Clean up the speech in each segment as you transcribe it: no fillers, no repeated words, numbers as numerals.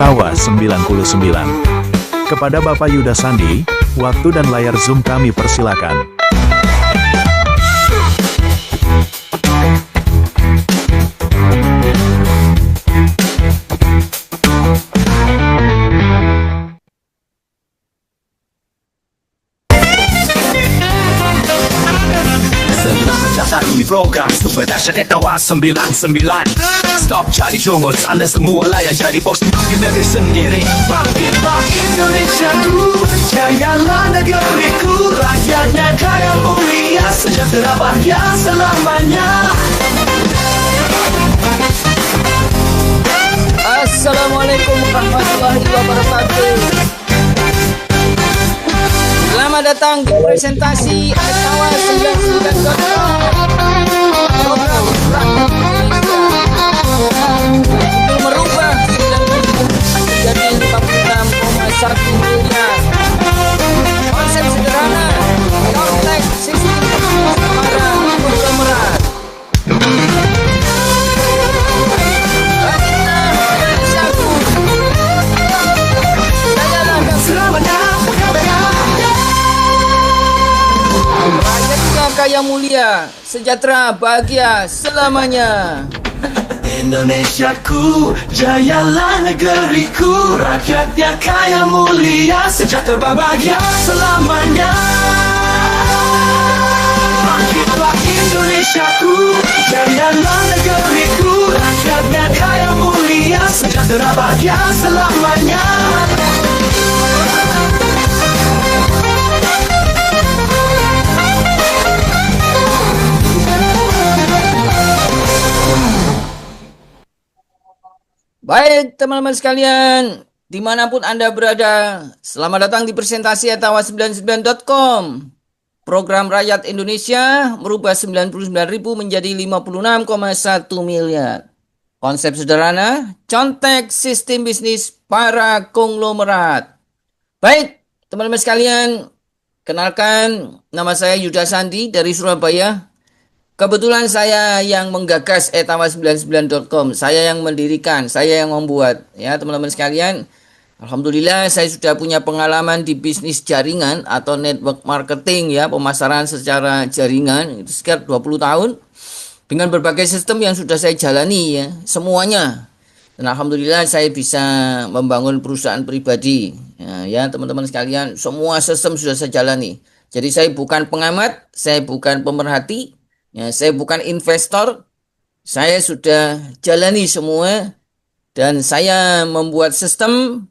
Tawa 99. Kepada Bapak Yuda Sandi, waktu dan layar Zoom kami persilakan. Di program Super Dahsyat Tawa 99. Stop cari jongos, anda semua layak jadi bos di negeri sendiri. Bangkitlah Indonesiaku, jayalah negeriku, rakyatnya kaya mulia, sejahtera bahagia selamanya. Assalamualaikum warahmatullahi wabarakatuh. Selamat datang di presentasi Tawa 99.com, program rakyat Indonesia untuk merubah 9 menjadi 56,1 miliar. Konsep sederhana, konteks sistem para konglomerat. Rakyatnya kaya mulia, sejahtera, bahagia selamanya. Indonesiaku, jayalah negeriku, rakyatnya kaya mulia, sejahtera bahagia selamanya. Bangkitlah Indonesiaku, jayalah negeriku, rakyatnya kaya mulia, sejahtera bahagia selamanya. Baik teman-teman sekalian, dimanapun Anda berada, selamat datang di presentasi Tawa 99.com. Program rakyat Indonesia merubah 99.000 menjadi 56,1 miliar. Konsep sederhana, contek sistem bisnis para konglomerat. Baik teman-teman sekalian, kenalkan nama saya Yuda Sandi dari Surabaya. Kebetulan saya yang menggagas Tawa99.com, saya yang mendirikan, saya yang membuat. Ya teman-teman sekalian, alhamdulillah saya sudah punya pengalaman di bisnis jaringan atau network marketing ya, pemasaran secara jaringan, itu sekitar 20 tahun. Dengan berbagai sistem yang sudah saya jalani ya, semuanya. Dan alhamdulillah saya bisa membangun perusahaan pribadi. Ya teman-teman sekalian, semua sistem sudah saya jalani. Jadi saya bukan pengamat, saya bukan pemerhati. Ya, saya bukan investor, saya sudah jalani semua dan saya membuat sistem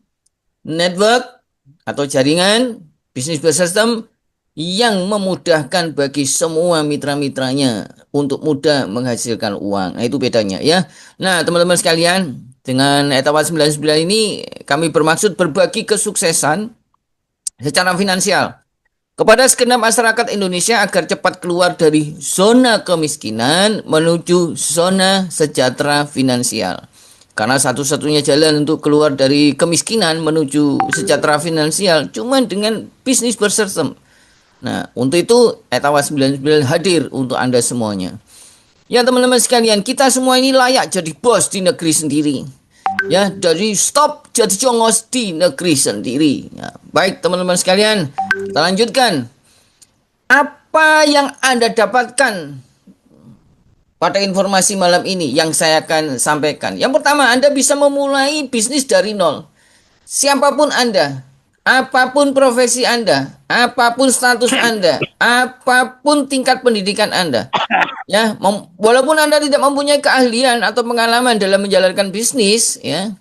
network atau jaringan bisnis bersistem yang memudahkan bagi semua mitra-mitranya untuk mudah menghasilkan uang. Nah, itu bedanya ya. Nah, teman-teman sekalian, dengan Tawa 99 ini kami bermaksud berbagi kesuksesan secara finansial kepada segenap masyarakat Indonesia agar cepat keluar dari zona kemiskinan menuju zona sejahtera finansial. Karena satu-satunya jalan untuk keluar dari kemiskinan menuju sejahtera finansial cuma dengan bisnis bersistem. Nah, untuk itu Tawa 99 hadir untuk Anda semuanya. Ya teman-teman sekalian, kita semua ini layak jadi bos di negeri sendiri. Ya, dari stop jadi jongos di negeri sendiri. Ya, baik teman-teman sekalian, kita lanjutkan. Apa yang Anda dapatkan pada informasi malam ini yang saya akan sampaikan? Yang pertama, Anda bisa memulai bisnis dari nol. Siapapun Anda, apapun profesi Anda, apapun status Anda, apapun tingkat pendidikan Anda. Ya, walaupun Anda tidak mempunyai keahlian atau pengalaman dalam menjalankan bisnis, ya,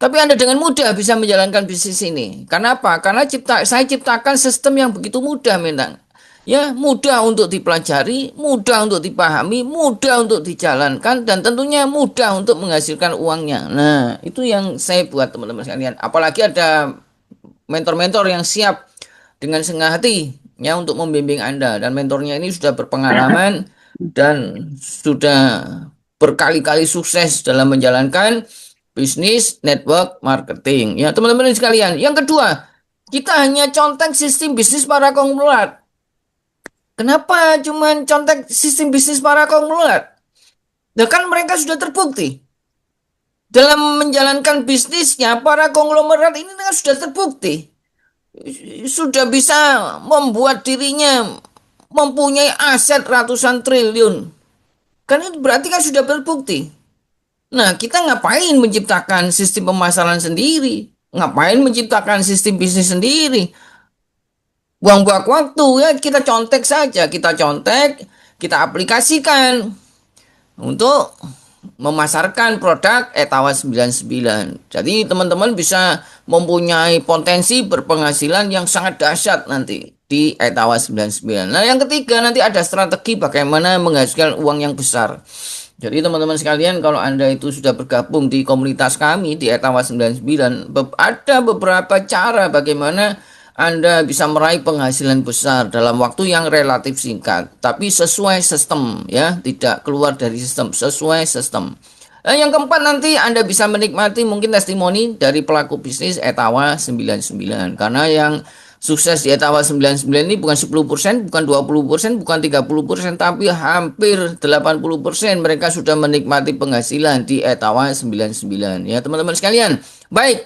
tapi Anda dengan mudah bisa menjalankan bisnis ini. Karena apa? Karena saya ciptakan sistem yang begitu mudah memang. Ya, mudah untuk dipelajari, mudah untuk dipahami, mudah untuk dijalankan, dan tentunya mudah untuk menghasilkan uangnya. Nah, itu yang saya buat teman-teman sekalian. Apalagi ada mentor-mentor yang siap dengan setengah hati ya untuk membimbing Anda. Dan mentornya ini sudah berpengalaman dan sudah berkali-kali sukses dalam menjalankan bisnis network marketing. Ya, teman-teman sekalian. Yang kedua, kita hanya contek sistem bisnis para konglomerat. Kenapa cuma contek sistem bisnis para konglomerat? Nah, kan mereka sudah terbukti dalam menjalankan bisnisnya, para konglomerat ini kan sudah terbukti. Sudah bisa membuat dirinya mempunyai aset ratusan triliun. Kan itu berarti kan sudah terbukti. Nah, kita ngapain menciptakan sistem pemasaran sendiri? Ngapain menciptakan sistem bisnis sendiri? Buang-buang waktu ya, kita contek saja, kita aplikasikan untuk memasarkan produk Etawa 99. Jadi teman-teman bisa mempunyai potensi berpenghasilan yang sangat dahsyat nanti di Etawa 99. Nah, yang ketiga nanti ada strategi bagaimana menghasilkan uang yang besar. Jadi teman-teman sekalian, kalau Anda itu sudah bergabung di komunitas kami di Etawa 99, ada beberapa cara bagaimana Anda bisa meraih penghasilan besar dalam waktu yang relatif singkat, tapi sesuai sistem ya, tidak keluar dari sistem, sesuai sistem. Nah, yang keempat nanti Anda bisa menikmati mungkin testimoni dari pelaku bisnis Etawa 99. Karena yang sukses di Etawa 99 ini bukan 10%, bukan 20%, bukan 30%, tapi hampir 80% mereka sudah menikmati penghasilan di Etawa 99. Ya teman-teman sekalian, baik,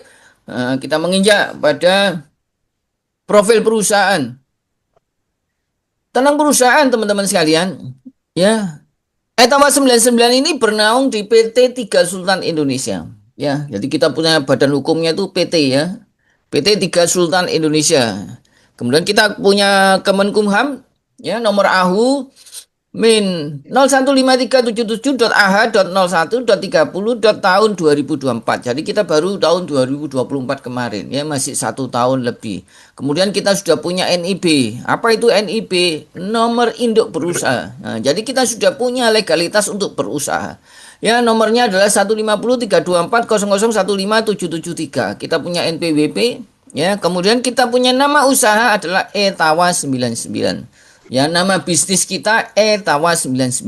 kita menginjak pada profil perusahaan. Tentang perusahaan teman-teman sekalian, ya. Etawa 99 ini bernaung di PT Tiga Sultan Indonesia. Ya, jadi kita punya badan hukumnya itu PT ya. PT Tiga Sultan Indonesia. Kemudian kita punya Kemenkumham ya, nomor AHU min 015377.ah.01.30. tahun 2024. Jadi kita baru tahun 2024 kemarin ya, masih 1 tahun lebih. Kemudian kita sudah punya NIB. Apa itu NIB? Nomor induk berusaha. Nah, jadi kita sudah punya legalitas untuk berusaha. Ya, nomornya adalah 150 324 00 15773. Kita punya NPWP ya. Kemudian kita punya nama usaha adalah Etawa 99. Ya, nama bisnis kita Etawa 99.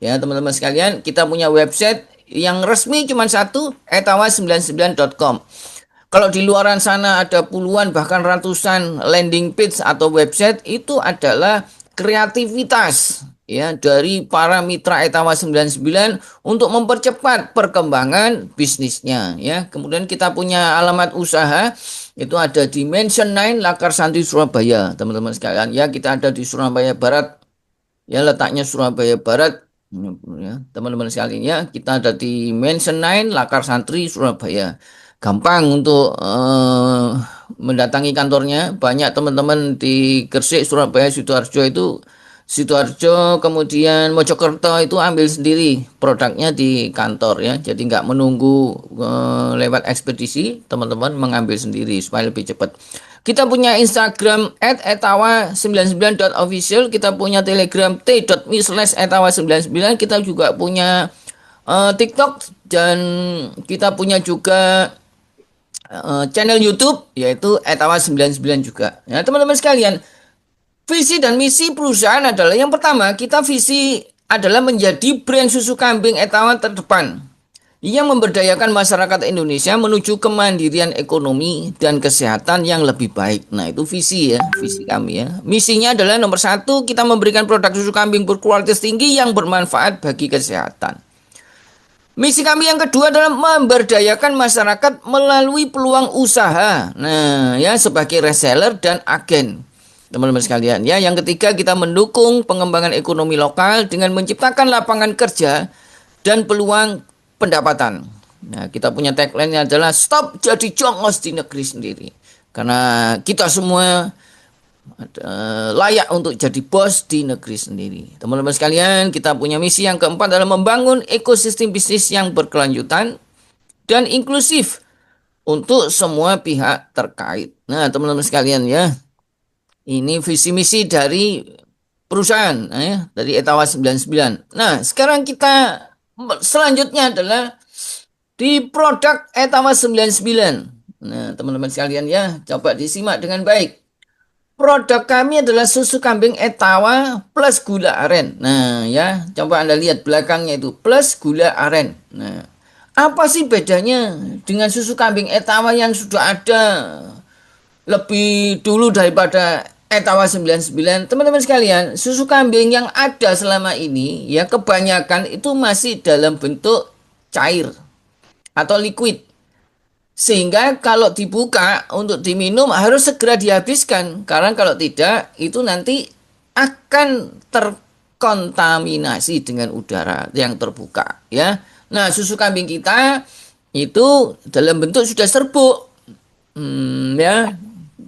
Ya, teman-teman sekalian, kita punya website yang resmi cuma satu, etawa99.com. Kalau di luaran sana ada puluhan bahkan ratusan landing page atau website, itu adalah kreativitas ya dari para mitra Etawa 99 untuk mempercepat perkembangan bisnisnya ya. Kemudian kita punya alamat usaha itu ada di Mansion 9 Lakar Santri Surabaya, teman-teman sekalian ya. Kita ada di Surabaya Barat ya, letaknya Surabaya Barat ya, teman-teman sekalian ya. Kita ada di Mansion 9 Lakar Santri Surabaya. Gampang untuk mendatangi kantornya. Banyak teman-teman di Gresik, Surabaya, Sidoarjo, kemudian Mojokerto itu ambil sendiri produknya di kantor ya. Jadi nggak menunggu lewat ekspedisi, teman-teman mengambil sendiri supaya lebih cepat. Kita punya Instagram @etawa99.official, kita punya Telegram t.me/etawa99, kita juga punya TikTok, dan kita punya juga channel YouTube yaitu Etawa 99 juga. Ya, teman-teman sekalian, visi dan misi perusahaan adalah yang pertama, kita visi adalah menjadi brand susu kambing Etawa terdepan yang memberdayakan masyarakat Indonesia menuju kemandirian ekonomi dan kesehatan yang lebih baik. Nah, itu visi ya, visi kami ya. Misinya adalah nomor 1, kita memberikan produk susu kambing berkualitas tinggi yang bermanfaat bagi kesehatan. Misi kami yang kedua adalah memberdayakan masyarakat melalui peluang usaha. Nah, ya, sebagai reseller dan agen. Teman-teman sekalian ya, yang ketiga kita mendukung pengembangan ekonomi lokal dengan menciptakan lapangan kerja dan peluang pendapatan. Nah, kita punya tagline adalah stop jadi jongos di negeri sendiri. Karena kita semua layak untuk jadi bos di negeri sendiri. Teman-teman sekalian, kita punya misi yang keempat adalah membangun ekosistem bisnis yang berkelanjutan dan inklusif untuk semua pihak terkait. Nah, teman-teman sekalian ya, ini visi misi dari perusahaan ya, dari Etawa 99. Nah, sekarang kita selanjutnya adalah di produk Etawa 99. Nah, teman-teman sekalian ya, coba disimak dengan baik. Produk kami adalah susu kambing Etawa plus gula aren. Nah, ya, coba Anda lihat belakangnya itu plus gula aren. Nah, apa sih bedanya dengan susu kambing Etawa yang sudah ada lebih dulu daripada Etawa 99? Teman-teman sekalian, susu kambing yang ada selama ini ya kebanyakan itu masih dalam bentuk cair atau liquid. Sehingga kalau dibuka untuk diminum harus segera dihabiskan. Karena kalau tidak itu nanti akan terkontaminasi dengan udara yang terbuka ya. Nah, susu kambing kita itu dalam bentuk sudah serbuk. Ya.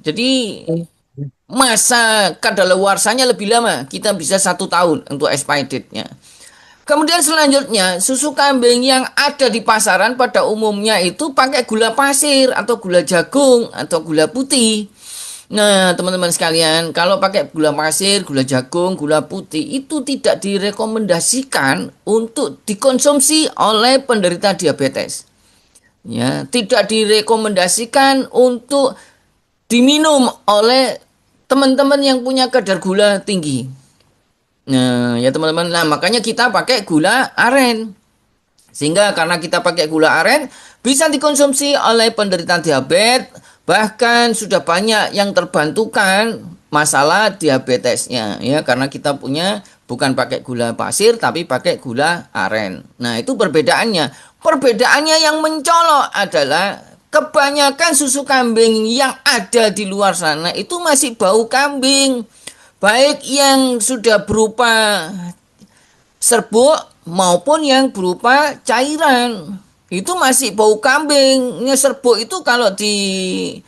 Jadi masa kadaluarsanya lebih lama. Kita bisa 1 tahun untuk expirednya. Kemudian selanjutnya, susu kambing yang ada di pasaran pada umumnya itu pakai gula pasir atau gula jagung atau gula putih. Nah, teman-teman sekalian, kalau pakai gula pasir, gula jagung, gula putih itu tidak direkomendasikan untuk dikonsumsi oleh penderita diabetes. Ya, tidak direkomendasikan untuk diminum oleh teman-teman yang punya kadar gula tinggi. Nah, ya teman-teman, nah makanya kita pakai gula aren. Sehingga karena kita pakai gula aren, bisa dikonsumsi oleh penderita diabetes, bahkan sudah banyak yang terbantukan masalah diabetesnya, ya karena kita punya bukan pakai gula pasir, tapi pakai gula aren. Nah, itu perbedaannya. Perbedaannya yang mencolok adalah kebanyakan susu kambing yang ada di luar sana itu masih bau kambing. Baik yang sudah berupa serbuk maupun yang berupa cairan. Itu masih bau kambing. Serbuk itu kalau diaduk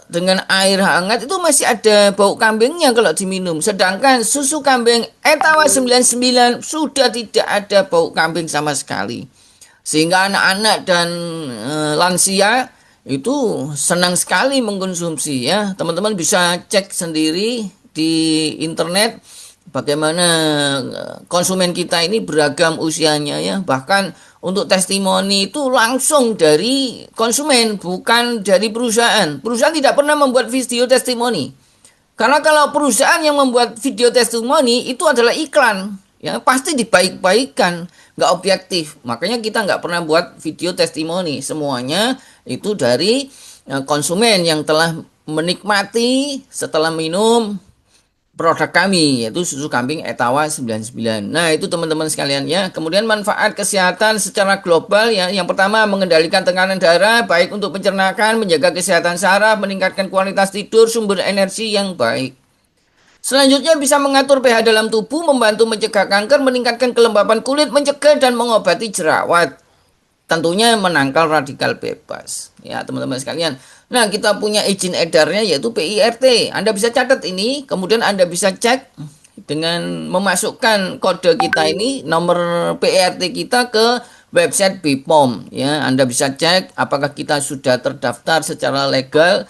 dengan air hangat itu masih ada bau kambingnya kalau diminum. Sedangkan susu kambing Etawa 99 sudah tidak ada bau kambing sama sekali. Sehingga anak-anak dan lansia itu senang sekali mengkonsumsi ya. Teman-teman bisa cek sendiri di internet bagaimana konsumen kita ini beragam usianya ya. Bahkan untuk testimoni itu langsung dari konsumen, bukan dari perusahaan. Perusahaan tidak pernah membuat video testimoni. Karena kalau perusahaan yang membuat video testimoni itu adalah iklan, ya pasti dibaik-baikkan, nggak objektif. Makanya kita nggak pernah buat video testimoni. Semuanya itu dari konsumen yang telah menikmati setelah minum produk kami, yaitu susu kambing Etawa 99. Nah, itu teman-teman sekalian ya. Kemudian manfaat kesehatan secara global ya. Yang pertama, mengendalikan tekanan darah, baik untuk pencernaan, menjaga kesehatan saraf, meningkatkan kualitas tidur, sumber energi yang baik. Selanjutnya bisa mengatur pH dalam tubuh, membantu mencegah kanker, meningkatkan kelembapan kulit, mencegah dan mengobati jerawat. Tentunya menangkal radikal bebas. Ya, teman-teman sekalian. Nah, kita punya izin edarnya yaitu PIRT. Anda bisa catat ini, kemudian Anda bisa cek dengan memasukkan kode kita ini, nomor PIRT kita ke website BPOM. Ya, Anda bisa cek apakah kita sudah terdaftar secara legal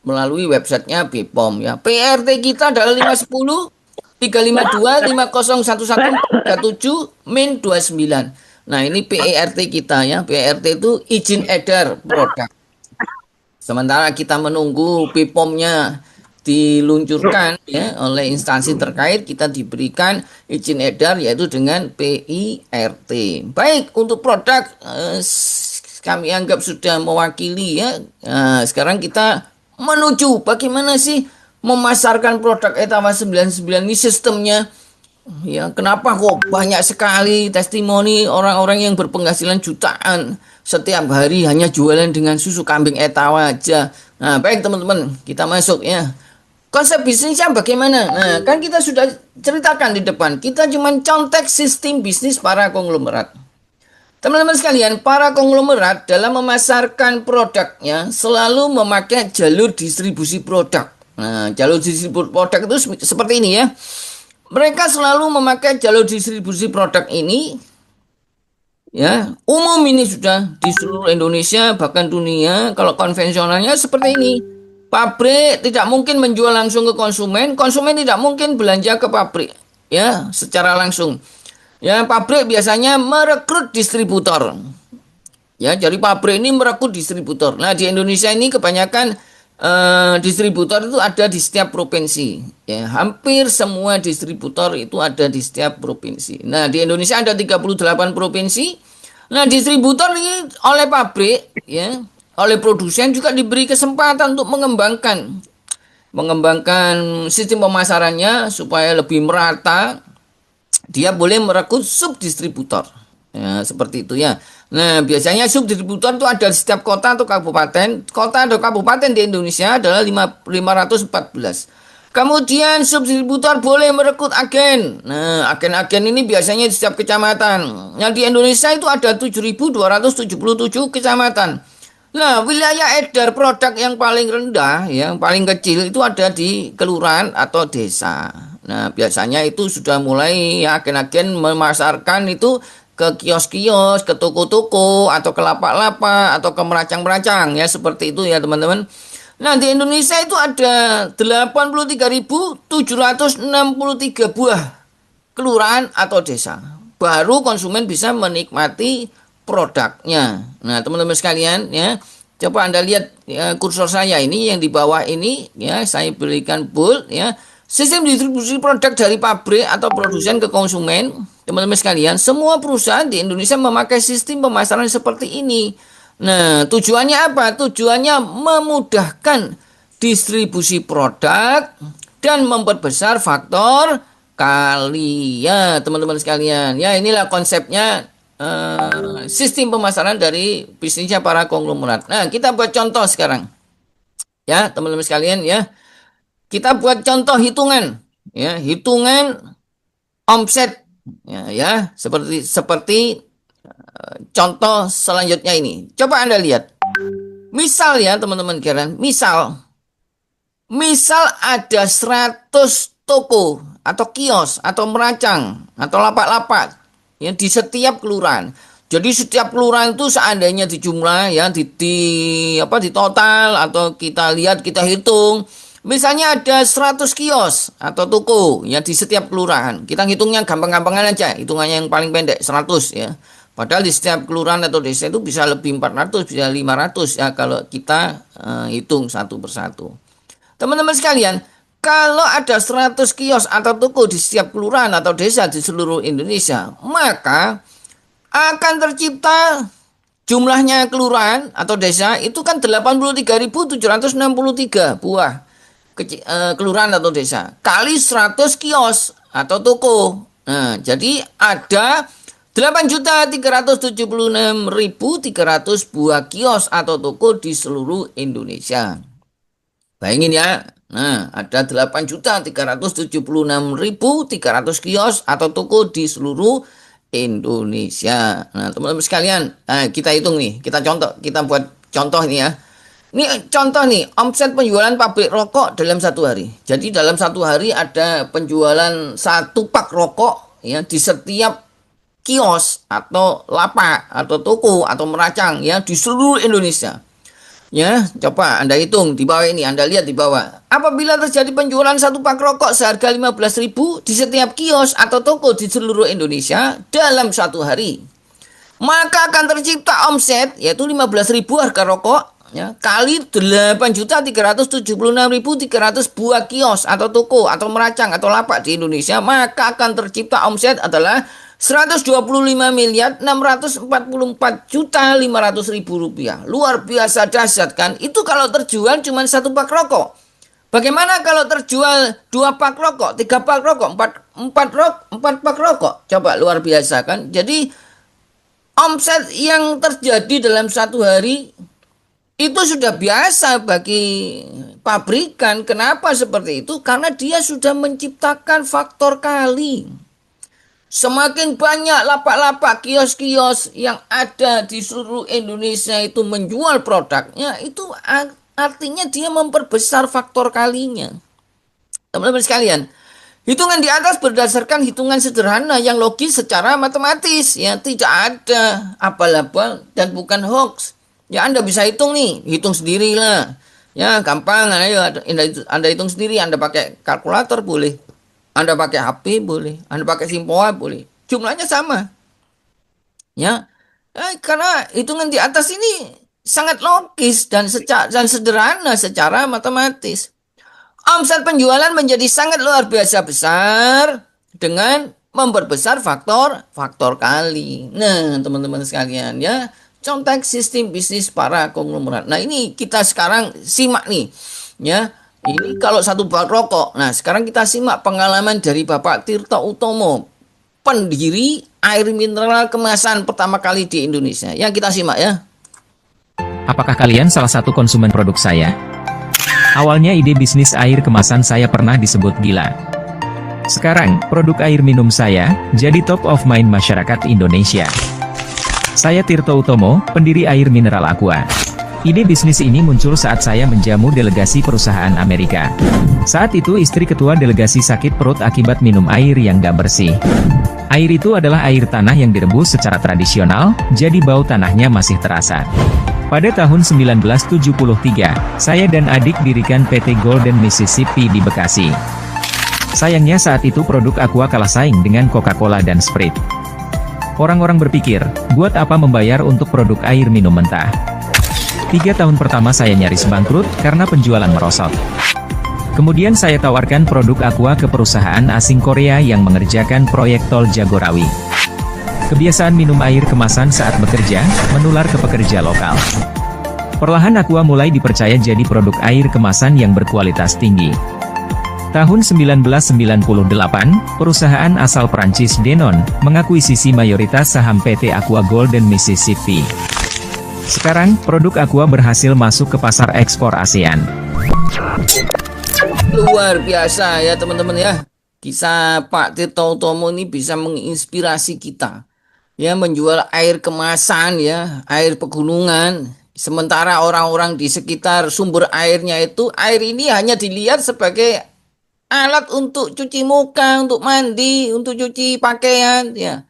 melalui websitenya BPOM. Ya, PIRT kita adalah 510 352 5011 min 29. Nah, ini PIRT kita ya. PIRT itu izin edar produk. Sementara kita menunggu BPOM-nya diluncurkan ya oleh instansi terkait, kita diberikan izin edar yaitu dengan PIRT. Baik, untuk produk kami anggap sudah mewakili ya. Nah, sekarang kita menuju bagaimana sih memasarkan produk Etawa 99 ini sistemnya. Ya, kenapa kok banyak sekali testimoni orang-orang yang berpenghasilan jutaan setiap hari hanya jualan dengan susu kambing Etawa aja. Nah, baik teman-teman, kita masuk ya. Konsep bisnisnya bagaimana? Nah, kan kita sudah ceritakan di depan. Kita cuma contek sistem bisnis para konglomerat. Teman-teman sekalian, para konglomerat dalam memasarkan produknya selalu memakai jalur distribusi produk. Nah, jalur distribusi produk itu seperti ini ya. Mereka selalu memakai jalur distribusi produk ini, ya umum ini sudah di seluruh Indonesia bahkan dunia. Kalau konvensionalnya seperti ini, pabrik tidak mungkin menjual langsung ke konsumen, konsumen tidak mungkin belanja ke pabrik, ya secara langsung. Ya pabrik biasanya merekrut distributor, ya jadi pabrik ini merekrut distributor. Nah di Indonesia ini kebanyakan distributor itu ada di setiap provinsi ya, hampir semua distributor itu ada di setiap provinsi. Nah di Indonesia ada 38 provinsi. Nah distributor ini oleh pabrik ya, oleh produsen juga diberi kesempatan untuk mengembangkan sistem pemasarannya supaya lebih merata. Dia boleh merekrut subdistributor. Ya, seperti itu ya. Nah, biasanya subdistributor itu ada di setiap kota atau kabupaten. Kota atau kabupaten di Indonesia adalah 514. Kemudian subdistributor boleh merekrut agen. Nah, agen-agen ini biasanya di setiap kecamatan. Nah, di Indonesia itu ada 7.277 kecamatan. Nah, wilayah edar produk yang paling rendah, yang paling kecil itu ada di kelurahan atau desa. Nah, biasanya itu sudah mulai ya, agen-agen memasarkan itu ke kios-kios, ke toko-toko, atau ke lapak-lapak, atau ke meracang-meracang, ya seperti itu ya teman-teman. Nah, di Indonesia itu ada 83.763 buah kelurahan atau desa. Baru konsumen bisa menikmati produknya. Nah, teman-teman sekalian ya, coba Anda lihat ya, kursor saya ini yang di bawah ini ya, saya berikan bold ya. Sistem distribusi produk dari pabrik atau produsen ke konsumen, teman-teman sekalian, semua perusahaan di Indonesia memakai sistem pemasaran seperti ini. Nah, tujuannya apa? Tujuannya memudahkan distribusi produk dan memperbesar faktor kali. Ya, teman-teman sekalian. Ya, inilah konsepnya sistem pemasaran dari bisnisnya para konglomerat. Nah, kita buat contoh sekarang. Ya, teman-teman sekalian ya. Kita buat contoh hitungan. Ya, hitungan omset. Ya, seperti contoh selanjutnya ini. Coba Anda lihat. Misal ya teman-teman kalian, misal ada 100 toko atau kios atau meracang atau lapak-lapak ya di setiap kelurahan. Jadi setiap kelurahan itu seandainya dijumlah ya di total atau kita lihat kita hitung, misalnya ada 100 kios atau toko ya di setiap kelurahan. Kita hitungnya gampang-gampangan aja, hitungannya yang paling pendek 100 ya. Padahal di setiap kelurahan atau desa itu bisa lebih 400, bisa 500 ya kalau kita hitung satu persatu. Teman-teman sekalian, kalau ada 100 kios atau toko di setiap kelurahan atau desa di seluruh Indonesia, maka akan tercipta jumlahnya kelurahan atau desa itu kan 83.763 buah kelurahan atau desa kali 100 kios atau toko. Nah, jadi ada 8.376.300 buah kios atau toko di seluruh Indonesia. Bayangin ya. Nah, ada 8.376.300 kios atau toko di seluruh Indonesia. Nah, teman-teman sekalian, kita hitung nih, kita buat contoh nih ya. Ini contoh nih, omset penjualan pabrik rokok dalam satu hari. Jadi dalam satu hari ada penjualan 1 pak rokok ya di setiap kios atau lapak atau toko atau meracang ya di seluruh Indonesia. Ya, coba Anda hitung di bawah ini, Anda lihat di bawah. Apabila terjadi penjualan 1 pak rokok seharga 15.000 di setiap kios atau toko di seluruh Indonesia dalam satu hari, maka akan tercipta omset yaitu 15.000 harga rokok ya kali 8.376.300 buah kios atau toko atau meracang atau lapak di Indonesia, maka akan tercipta omset adalah 125.644.500.000 rupiah. Luar biasa dahsyat kan? Itu kalau terjual cuma 1 pak rokok. Bagaimana kalau terjual 2 pak rokok, 3 pak rokok, 4 pak rokok? Coba luar biasa kan? Jadi omset yang terjadi dalam satu hari itu sudah biasa bagi pabrikan. Kenapa seperti itu? Karena dia sudah menciptakan faktor kali. Semakin banyak lapak-lapak, kios-kios yang ada di seluruh Indonesia itu menjual produknya, itu artinya dia memperbesar faktor kalinya. Teman-teman sekalian, hitungan di atas berdasarkan hitungan sederhana yang logis secara matematis, ya tidak ada abal-abal dan bukan hoax. Ya Anda bisa hitung nih, hitung sendirilah. Ya gampang, ayo Anda hitung sendiri, Anda pakai kalkulator boleh. Anda pakai HP boleh, Anda pakai Simpoa boleh. Jumlahnya sama. Ya. Karena hitungan di atas ini sangat logis dan sederhana secara matematis. Omset penjualan menjadi sangat luar biasa besar dengan memperbesar faktor kali. Nah, teman-teman sekalian ya, contoh sistem bisnis para konglomerat. Nah, ini kita sekarang simak nih. Ya. Ini kalau 1 pak rokok. Nah, sekarang kita simak pengalaman dari Bapak Tirta Utomo, pendiri air mineral kemasan pertama kali di Indonesia. Yang kita simak ya. Apakah kalian salah satu konsumen produk saya? Awalnya ide bisnis air kemasan saya pernah disebut gila. Sekarang, produk air minum saya jadi top of mind masyarakat Indonesia. Saya Tirto Utomo, pendiri air mineral Aqua. Ide bisnis ini muncul saat saya menjamu delegasi perusahaan Amerika. Saat itu istri ketua delegasi sakit perut akibat minum air yang gak bersih. Air itu adalah air tanah yang direbus secara tradisional, jadi bau tanahnya masih terasa. Pada tahun 1973, saya dan adik dirikan PT Golden Mississippi di Bekasi. Sayangnya saat itu produk Aqua kalah saing dengan Coca-Cola dan Sprite. Orang-orang berpikir, buat apa membayar untuk produk air minum mentah? 3 tahun pertama saya nyaris bangkrut karena penjualan merosot. Kemudian saya tawarkan produk Aqua ke perusahaan asing Korea yang mengerjakan proyek tol Jagorawi. Kebiasaan minum air kemasan saat bekerja, menular ke pekerja lokal. Perlahan Aqua mulai dipercaya jadi produk air kemasan yang berkualitas tinggi. Tahun 1998, perusahaan asal Prancis Danone mengakuisisi mayoritas saham PT Aqua Golden Mississippi. Sekarang, produk Aqua berhasil masuk ke pasar ekspor ASEAN. Luar biasa ya teman-teman ya. Kisah Pak Tirto Utomo ini bisa menginspirasi kita. Ya, menjual air kemasan ya, air pegunungan. Sementara orang-orang di sekitar sumber airnya itu, air ini hanya dilihat sebagai alat untuk cuci muka, untuk mandi, untuk cuci pakaian ya.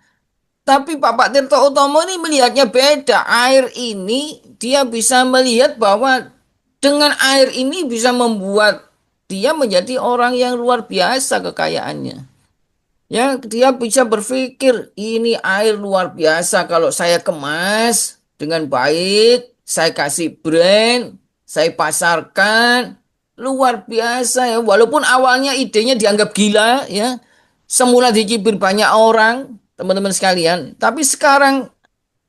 Tapi Pak Tirto Utomo ini melihatnya beda. Air ini dia bisa melihat bahwa dengan air ini bisa membuat dia menjadi orang yang luar biasa kekayaannya. Ya, dia bisa berpikir ini air luar biasa kalau saya kemas dengan baik, saya kasih brand, saya pasarkan, luar biasa ya. Walaupun awalnya idenya dianggap gila ya. Semula dicibir banyak orang, teman-teman sekalian, tapi sekarang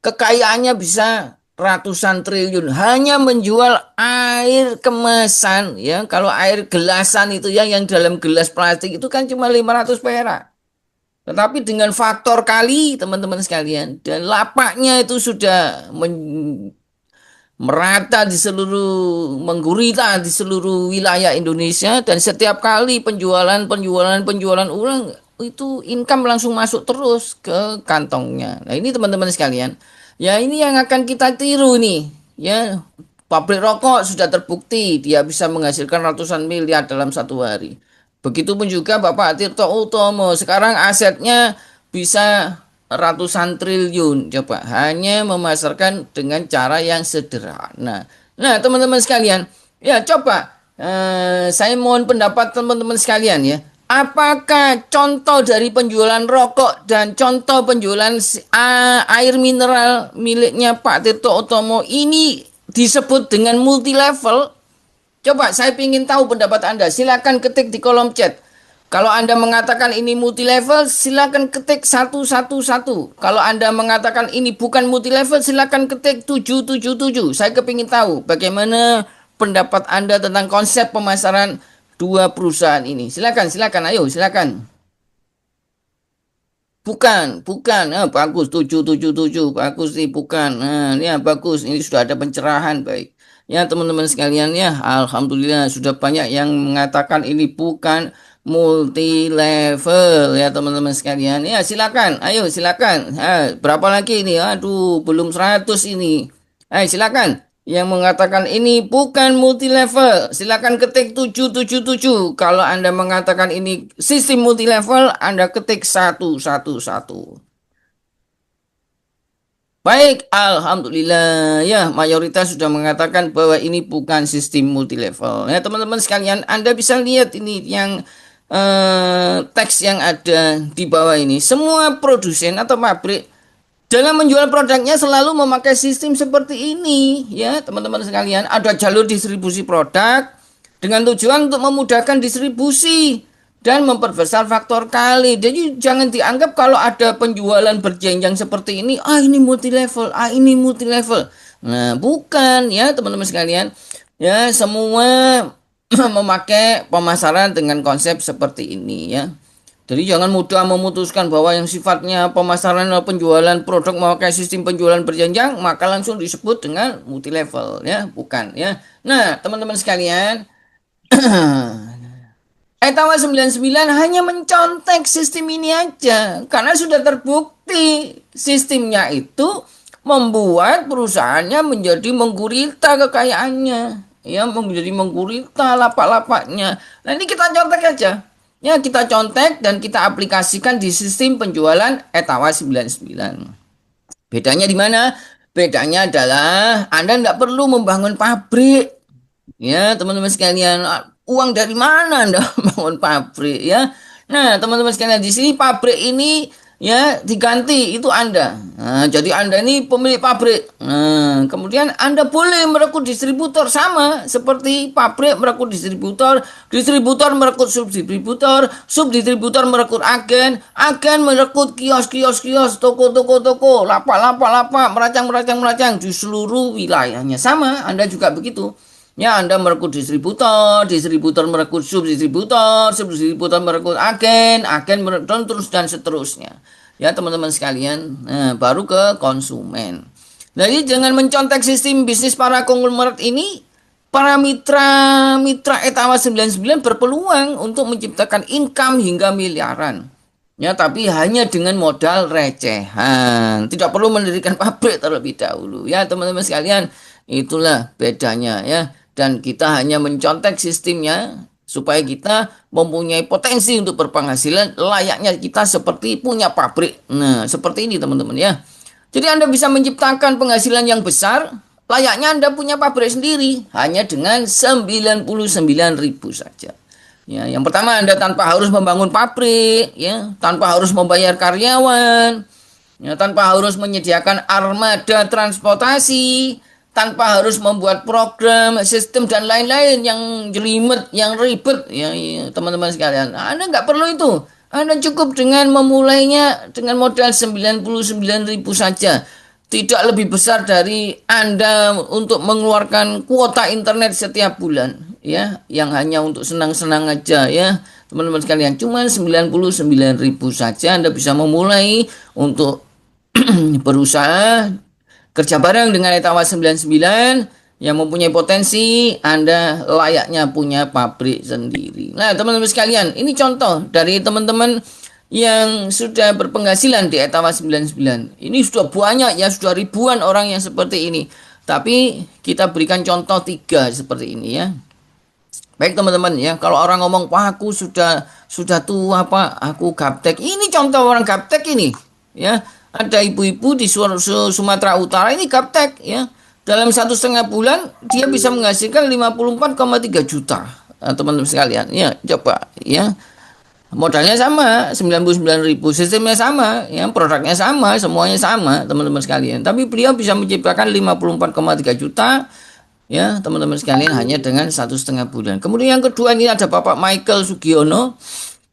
kekayaannya bisa ratusan triliun hanya menjual air kemasan ya. Kalau air gelasan itu ya, yang dalam gelas plastik itu kan cuma 500 perak. Tetapi dengan faktor kali teman-teman sekalian, dan lapaknya itu sudah merata di seluruh, menggurita di seluruh wilayah Indonesia, dan setiap kali penjualan ulang itu income langsung masuk terus ke kantongnya. Nah ini teman-teman sekalian, ya ini yang akan kita tiru nih ya. Pabrik rokok sudah terbukti dia bisa menghasilkan ratusan miliar dalam satu hari. Begitupun juga Bapak Tirto Utomo, sekarang asetnya bisa ratusan triliun. Coba hanya memasarkan dengan cara yang sederhana. Nah teman-teman sekalian, ya coba saya mohon pendapat teman-teman sekalian ya. Apakah contoh dari penjualan rokok dan contoh penjualan air mineral miliknya Pak Tirto Utomo ini disebut dengan multi level? Coba saya ingin tahu pendapat Anda. Silakan ketik di kolom chat. Kalau Anda mengatakan ini multi level, silakan ketik 111. Kalau Anda mengatakan ini bukan multi level, silakan ketik 777. Saya kepingin tahu bagaimana pendapat Anda tentang konsep pemasaran dua perusahaan ini. Silakan, ayo, silakan. Bukan, bagus, 777, bagus nih, bukan. Nah, ini ya, bagus, ini sudah ada pencerahan, baik. Ya teman-teman sekalian ya, alhamdulillah sudah banyak yang mengatakan ini bukan multi level ya teman-teman sekalian. Ya silakan, ayo silakan. Berapa lagi ini? Aduh, belum 100 ini. Ayo silakan. Yang mengatakan ini bukan multi level, silakan ketik 777. Kalau Anda mengatakan ini sistem multi level, Anda ketik 111. Baik, alhamdulillah ya, mayoritas sudah mengatakan bahwa ini bukan sistem multi level. Ya teman-teman sekalian, Anda bisa lihat ini yang teks yang ada di bawah ini. Semua produsen atau pabrik dalam menjual produknya selalu memakai sistem seperti ini ya teman-teman sekalian. Ada jalur distribusi produk dengan tujuan untuk memudahkan distribusi dan memperbesar faktor kali. Jadi jangan dianggap kalau ada penjualan berjenjang seperti ini, ini multi level, ini multi level. Nah, bukan ya teman-teman sekalian. Ya, semua memakai pemasaran dengan konsep seperti ini ya. Jadi jangan mudah memutuskan bahwa yang sifatnya pemasaran atau penjualan produk memakai sistem penjualan berjenjang maka langsung disebut dengan multi level ya, bukan ya. Nah, teman-teman sekalian, Etawa 99 hanya mencontek sistem ini aja karena sudah terbukti sistemnya itu membuat perusahaannya menjadi menggurita kekayaannya, ya, menjadi menggurita lapak-lapaknya. Nah, ini kita contek aja. Ya, kita contek dan kita aplikasikan di sistem penjualan Etawa 99. Bedanya di mana? Bedanya adalah Anda tidak perlu membangun pabrik. Ya, teman-teman sekalian, uang dari mana Anda membangun pabrik ya? Nah, teman-teman sekalian, di sini pabrik ini ya diganti itu Anda. Nah, jadi Anda ini pemilik pabrik. Nah, kemudian Anda boleh merekrut distributor sama seperti pabrik merekrut distributor, distributor merekrut subdistributor, subdistributor merekrut agen, agen merekrut kios, toko, lapak, meracang di seluruh wilayahnya. Sama, Anda juga begitu. Ya, Anda merekrut distributor, distributor merekrut subdistributor, subdistributor merekrut agen merekrut terus dan seterusnya. Ya, teman-teman sekalian, baru ke konsumen. Jadi jangan mencontek sistem bisnis para konglomerat ini. Para mitra Etawa 99 berpeluang untuk menciptakan income hingga miliaran. Ya, tapi hanya dengan modal recehan. Tidak perlu mendirikan pabrik terlebih dahulu. Ya, teman-teman sekalian, itulah bedanya ya. Dan kita hanya mencontek sistemnya supaya kita mempunyai potensi untuk berpenghasilan layaknya kita seperti punya pabrik. Nah, seperti ini teman-teman ya. Jadi Anda bisa menciptakan penghasilan yang besar layaknya Anda punya pabrik sendiri hanya dengan 99.000 saja. Ya, yang pertama Anda tanpa harus membangun pabrik, ya, tanpa harus membayar karyawan, ya, tanpa harus menyediakan armada transportasi, tanpa harus membuat program, sistem dan lain-lain yang jelimet, yang ribet, ya, teman-teman sekalian. Anda nggak perlu itu. Anda cukup dengan memulainya dengan modal 99.000 saja. Tidak lebih besar dari Anda untuk mengeluarkan kuota internet setiap bulan, ya, yang hanya untuk senang-senang aja, ya, teman-teman sekalian. Cuma 99.000 saja Anda bisa memulai untuk berusaha kerja bareng dengan Etawa 99 yang mempunyai potensi Anda layaknya punya pabrik sendiri. Nah, teman-teman sekalian, ini contoh dari teman-teman yang sudah berpenghasilan di Etawa 99. Ini sudah banyak ya, sudah ribuan orang yang seperti ini. Tapi kita berikan contoh 3 seperti ini ya. Baik teman-teman ya, kalau orang ngomong, wah aku sudah tua Pak, aku gaptek. Ini contoh orang gaptek ini ya. Ada ibu-ibu di Sumatera Utara ini gaptek ya. Dalam 1,5 bulan dia bisa menghasilkan 54,3 juta. Teman-teman sekalian ya, coba ya. Modalnya sama, 99.000, sistemnya sama, ya, produknya sama, semuanya sama, teman-teman sekalian. Tapi beliau bisa menciptakan 54,3 juta, ya, teman-teman sekalian, hanya dengan 1,5 bulan. Kemudian yang kedua ini ada Bapak Michael Sugiono.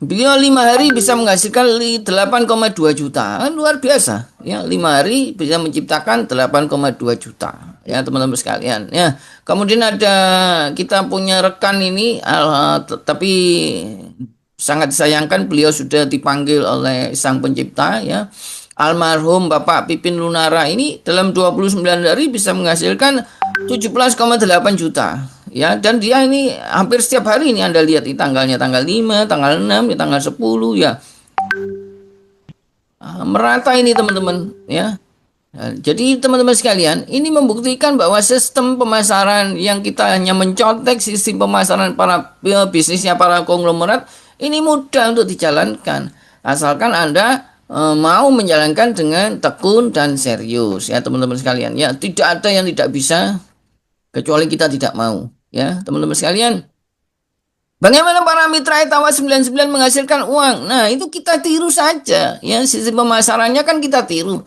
Beliau 5 hari bisa menghasilkan 8,2 juta. Luar biasa, ya, 5 hari bisa menciptakan 8,2 juta, ya, teman-teman sekalian, ya. Kemudian ada kita punya rekan ini, tapi sangat disayangkan beliau sudah dipanggil oleh sang pencipta, ya, almarhum Bapak Pipin Lunara. Ini dalam 29 hari bisa menghasilkan 17,8 juta, ya, dan dia ini hampir setiap hari ini Anda lihat di tanggalnya, tanggal 5, tanggal 6, di tanggal 10, ya, merata ini teman-teman, ya. Jadi teman-teman sekalian, ini membuktikan bahwa sistem pemasaran yang kita hanya mencontek sistem pemasaran para bisnisnya para konglomerat ini mudah untuk dijalankan, asalkan Anda mau menjalankan dengan tekun dan serius, ya, teman-teman sekalian, ya. Tidak ada yang tidak bisa kecuali kita tidak mau, ya, teman-teman sekalian. Bagaimana para mitra Etawa 99 menghasilkan uang? Nah, itu kita tiru saja, ya, sistem pemasarannya kan kita tiru,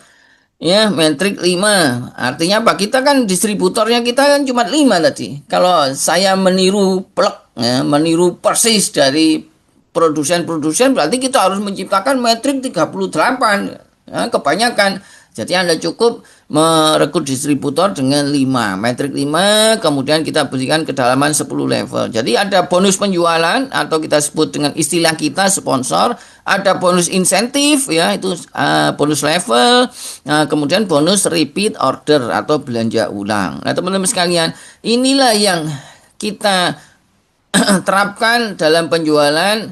ya. Metrik 5, artinya apa? Kita kan distributornya kita kan cuma 5 tadi. Kalau saya meniru plek, ya, meniru persis dari produsen berarti kita harus menciptakan metrik 38, ya, kebanyakan. Jadi Anda cukup merekrut distributor dengan 5, metrik 5, kemudian kita berikan kedalaman 10 level. Jadi ada bonus penjualan atau kita sebut dengan istilah kita sponsor, ada bonus insentif ya, itu bonus level, kemudian bonus repeat order atau belanja ulang. Nah, teman-teman sekalian, inilah yang kita terapkan dalam penjualan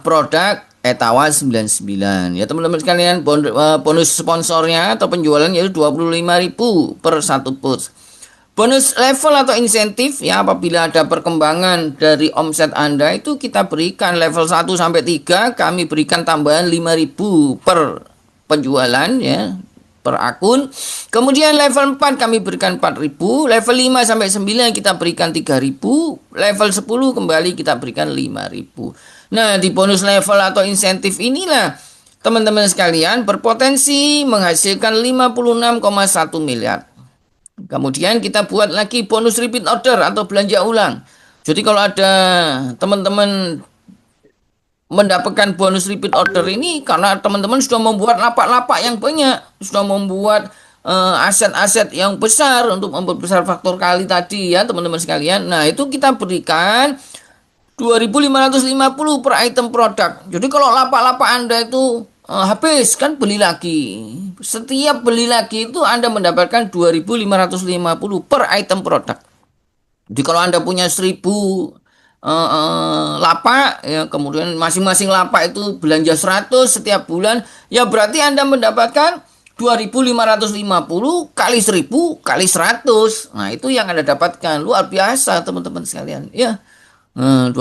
produk Etawa 99. Ya teman-teman sekalian, bonus sponsornya atau penjualan yaitu 25.000 per satu post. Bonus level atau insentif ya, apabila ada perkembangan dari omset Anda itu kita berikan level 1 sampai 3, kami berikan tambahan 5.000 per penjualan ya, per akun. Kemudian level 4 kami berikan 4.000, level 5 sampai 9 kita berikan 3.000, level 10 kembali kita berikan 5.000. Nah, di bonus level atau insentif inilah teman-teman sekalian berpotensi menghasilkan 56,1 miliar. Kemudian kita buat lagi bonus repeat order atau belanja ulang. Jadi kalau ada teman-teman mendapatkan bonus repeat order ini karena teman-teman sudah membuat lapak-lapak yang banyak, sudah membuat aset-aset yang besar untuk memperbesar faktor kali tadi ya teman-teman sekalian. Nah, itu kita berikan 2.550 per item produk. Jadi kalau lapak-lapak Anda itu habis kan beli lagi. Setiap beli lagi itu Anda mendapatkan 2.550 per item produk. Jadi kalau Anda punya 1.000 lapak ya, kemudian masing-masing lapak itu belanja 100 setiap bulan, ya berarti Anda mendapatkan 2.550 kali 1.000 kali 100. Nah, itu yang Anda dapatkan. Luar biasa teman-teman sekalian ya. 2.550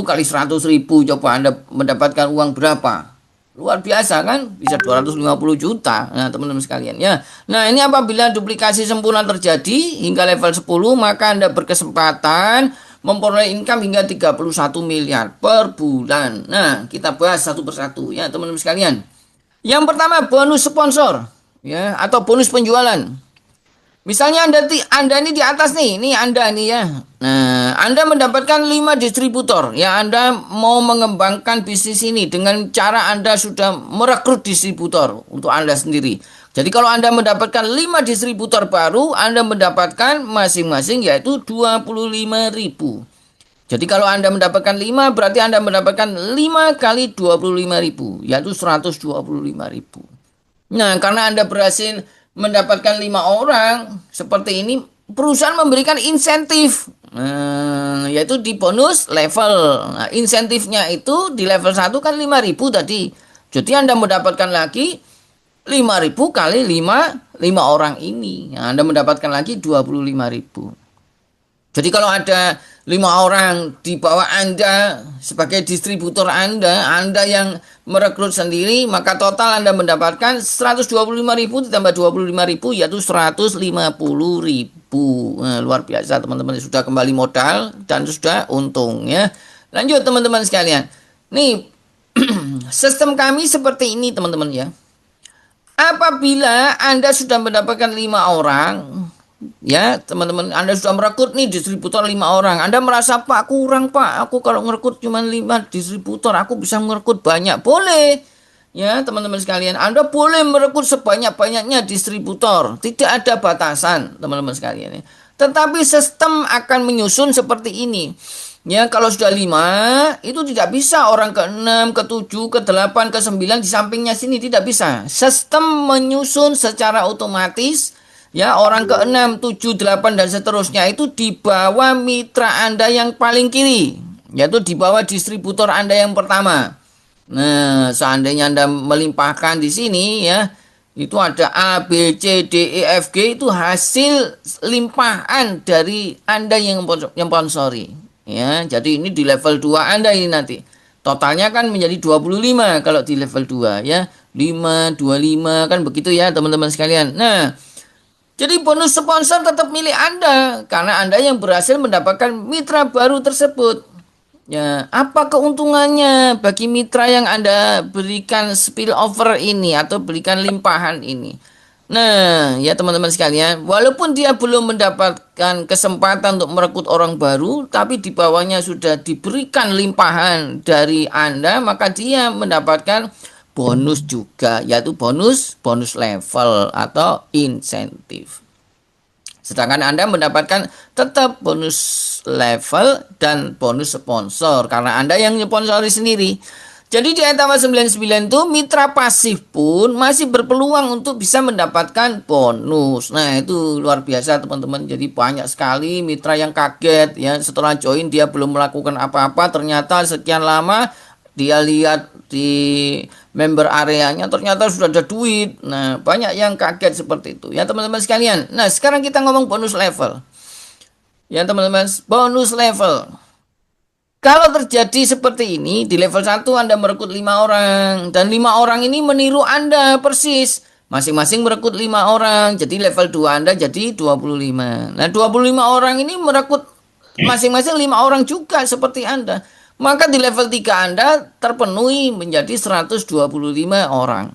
kali 100.000, coba Anda mendapatkan uang berapa? Luar biasa kan? Bisa 250 juta. Nah, teman-teman sekalian ya. Nah, ini apabila duplikasi sempurna terjadi hingga level 10, maka Anda berkesempatan memperoleh income hingga 31 miliar per bulan. Nah, kita bahas satu persatu ya, teman-teman sekalian. Yang pertama, bonus sponsor ya atau bonus penjualan. Misalnya Anda ini di atas nih, ini Anda nih ya. Nah, Anda mendapatkan 5 distributor. Ya, Anda mau mengembangkan bisnis ini dengan cara Anda sudah merekrut distributor untuk Anda sendiri. Jadi kalau Anda mendapatkan 5 distributor baru, Anda mendapatkan masing-masing yaitu 25.000. Jadi kalau Anda mendapatkan 5, berarti Anda mendapatkan 5 kali 25.000, yaitu 125.000. Nah, karena Anda berhasil mendapatkan 5 orang seperti ini, perusahaan memberikan insentif, yaitu di bonus level. Nah, insentifnya itu di level 1 kan 5.000 tadi. Jadi Anda mendapatkan lagi 5.000 kali 5 orang ini. Nah, Anda mendapatkan lagi 25.000. Jadi kalau ada 5 orang di bawah Anda sebagai distributor Anda yang merekrut sendiri, maka total Anda mendapatkan 125.000 ditambah 25.000 yaitu 150.000. Nah, luar biasa teman-teman, sudah kembali modal dan sudah untung ya. Lanjut teman-teman sekalian. Nih sistem kami seperti ini teman-teman ya. Apabila Anda sudah mendapatkan 5 orang ya teman-teman, Anda sudah merekrut nih distributor 5 orang, Anda merasa Pak kurang Pak, aku kalau merekrut cuma 5 distributor, aku bisa merekrut banyak. Boleh ya teman-teman sekalian, Anda boleh merekrut sebanyak-banyaknya distributor, tidak ada batasan teman-teman sekalian ya. Tetapi sistem akan menyusun seperti ini ya. Kalau sudah 5 itu tidak bisa orang ke-6, ke-7, ke-8, ke-9 di sampingnya sini, tidak bisa. Sistem menyusun secara otomatis ya, orang ke-6, 7, 8 dan seterusnya itu di bawah mitra Anda yang paling kiri, yaitu di bawah distributor Anda yang pertama. Nah, seandainya Anda melimpahkan di sini ya, itu ada A, B, C, D, E, F, G, itu hasil limpahan dari Anda yang sponsori. Ya, jadi ini di level 2 Anda ini nanti. Totalnya kan menjadi 25 kalau di level 2 ya. 5, 25 kan begitu ya teman-teman sekalian. Nah, jadi bonus sponsor tetap milik Anda karena Anda yang berhasil mendapatkan mitra baru tersebut. Ya, apa keuntungannya bagi mitra yang Anda berikan spillover ini atau berikan limpahan ini? Nah, ya teman-teman sekalian, walaupun dia belum mendapatkan kesempatan untuk merekrut orang baru, tapi di bawahnya sudah diberikan limpahan dari Anda, maka dia mendapatkan bonus juga, yaitu bonus level atau insentif. Sedangkan Anda mendapatkan tetap bonus level dan bonus sponsor karena Anda yang sponsori sendiri. Jadi di Etawa 99 itu mitra pasif pun masih berpeluang untuk bisa mendapatkan bonus. Nah, itu luar biasa teman-teman. Jadi banyak sekali mitra yang kaget ya, setelah join dia belum melakukan apa-apa, ternyata sekian lama dia lihat di member areanya ternyata sudah ada duit. Nah, banyak yang kaget seperti itu ya teman-teman sekalian. Nah, sekarang kita ngomong bonus level. Ya teman-teman, bonus level. Kalau terjadi seperti ini, di level 1 Anda merekrut 5 orang. Dan 5 orang ini meniru Anda persis. Masing-masing merekrut 5 orang. Jadi level 2 Anda jadi 25. Nah 25 orang ini merekrut masing-masing 5 orang juga seperti Anda. Maka di level 3 Anda terpenuhi menjadi 125 orang.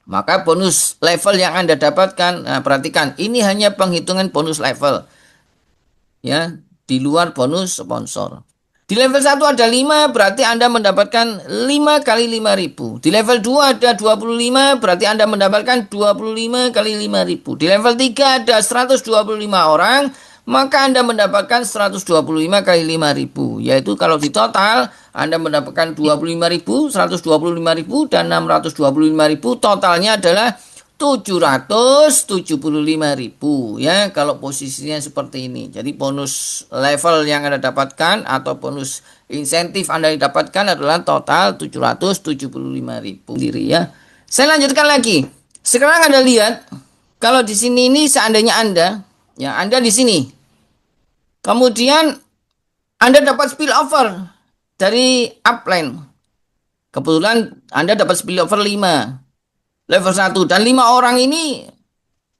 Maka bonus level yang Anda dapatkan, nah perhatikan, ini hanya penghitungan bonus level. Ya, di luar bonus sponsor. Di level 1 ada 5, berarti Anda mendapatkan 5 kali 5.000. Di level 2 ada 25, berarti Anda mendapatkan 25 kali 5.000. Di level 3 ada 125 orang, maka Anda mendapatkan 125 kali 5.000. Yaitu kalau di total, Anda mendapatkan 25.000, 125.000, dan 625.000. Totalnya adalah 775.000 ya kalau posisinya seperti ini. Jadi bonus level yang Anda dapatkan atau bonus insentif Anda dapatkan adalah total 775.000 sendiri ya. Saya lanjutkan lagi. Sekarang Anda lihat kalau di sini ini seandainya Anda di sini. Kemudian Anda dapat spillover dari upline. Kebetulan Anda dapat spillover 5. Level 1 dan 5 orang ini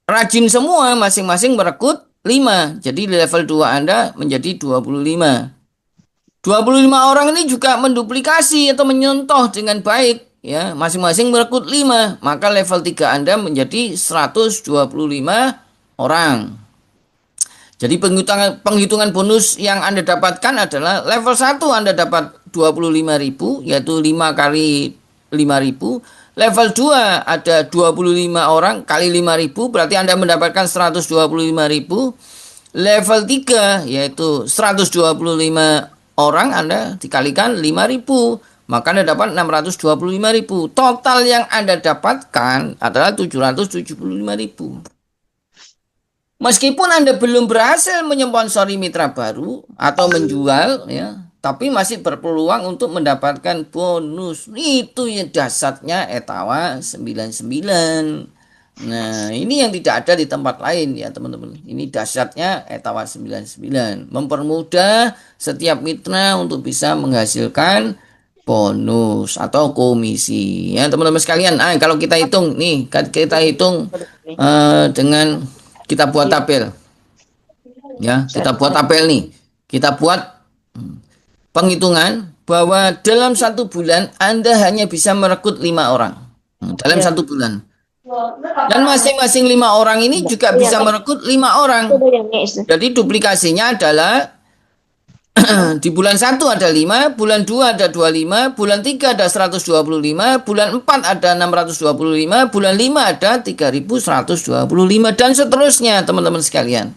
rajin semua, masing-masing merekrut 5. Jadi level 2 Anda menjadi 25. 25 orang ini juga menduplikasi atau menyontoh dengan baik ya, masing-masing merekrut 5. Maka level 3 Anda menjadi 125 orang. Jadi penghitungan bonus yang Anda dapatkan adalah level 1 Anda dapat 25.000 yaitu 5 kali 5.000. Level 2 ada 25 orang kali 5.000 berarti Anda mendapatkan 125.000. Level 3 yaitu 125 orang Anda dikalikan 5.000 maka Anda dapat 625.000. Total yang Anda dapatkan adalah 775.000. Meskipun Anda belum berhasil menyponsori mitra baru atau menjual ya, tapi masih berpeluang untuk mendapatkan bonus. Itu yang dasarnya Etawa 99. Nah, ini yang tidak ada di tempat lain ya, teman-teman. Ini dasarnya Etawa 99. Mempermudah setiap mitra untuk bisa menghasilkan bonus atau komisi. Ya, teman-teman sekalian. Kalau kita hitung nih, dengan kita buat tabel. Ya, kita buat tabel nih. Kita buat penghitungan bahwa dalam 1 bulan Anda hanya bisa merekrut 5 orang dalam 1 bulan. Dan masing-masing 5 orang ini juga bisa merekrut 5 orang. Jadi duplikasinya adalah di bulan 1 ada 5, bulan 2 ada 25, bulan 3 ada 125, bulan 4 ada 625, bulan 5 ada 3.125 dan seterusnya teman-teman sekalian.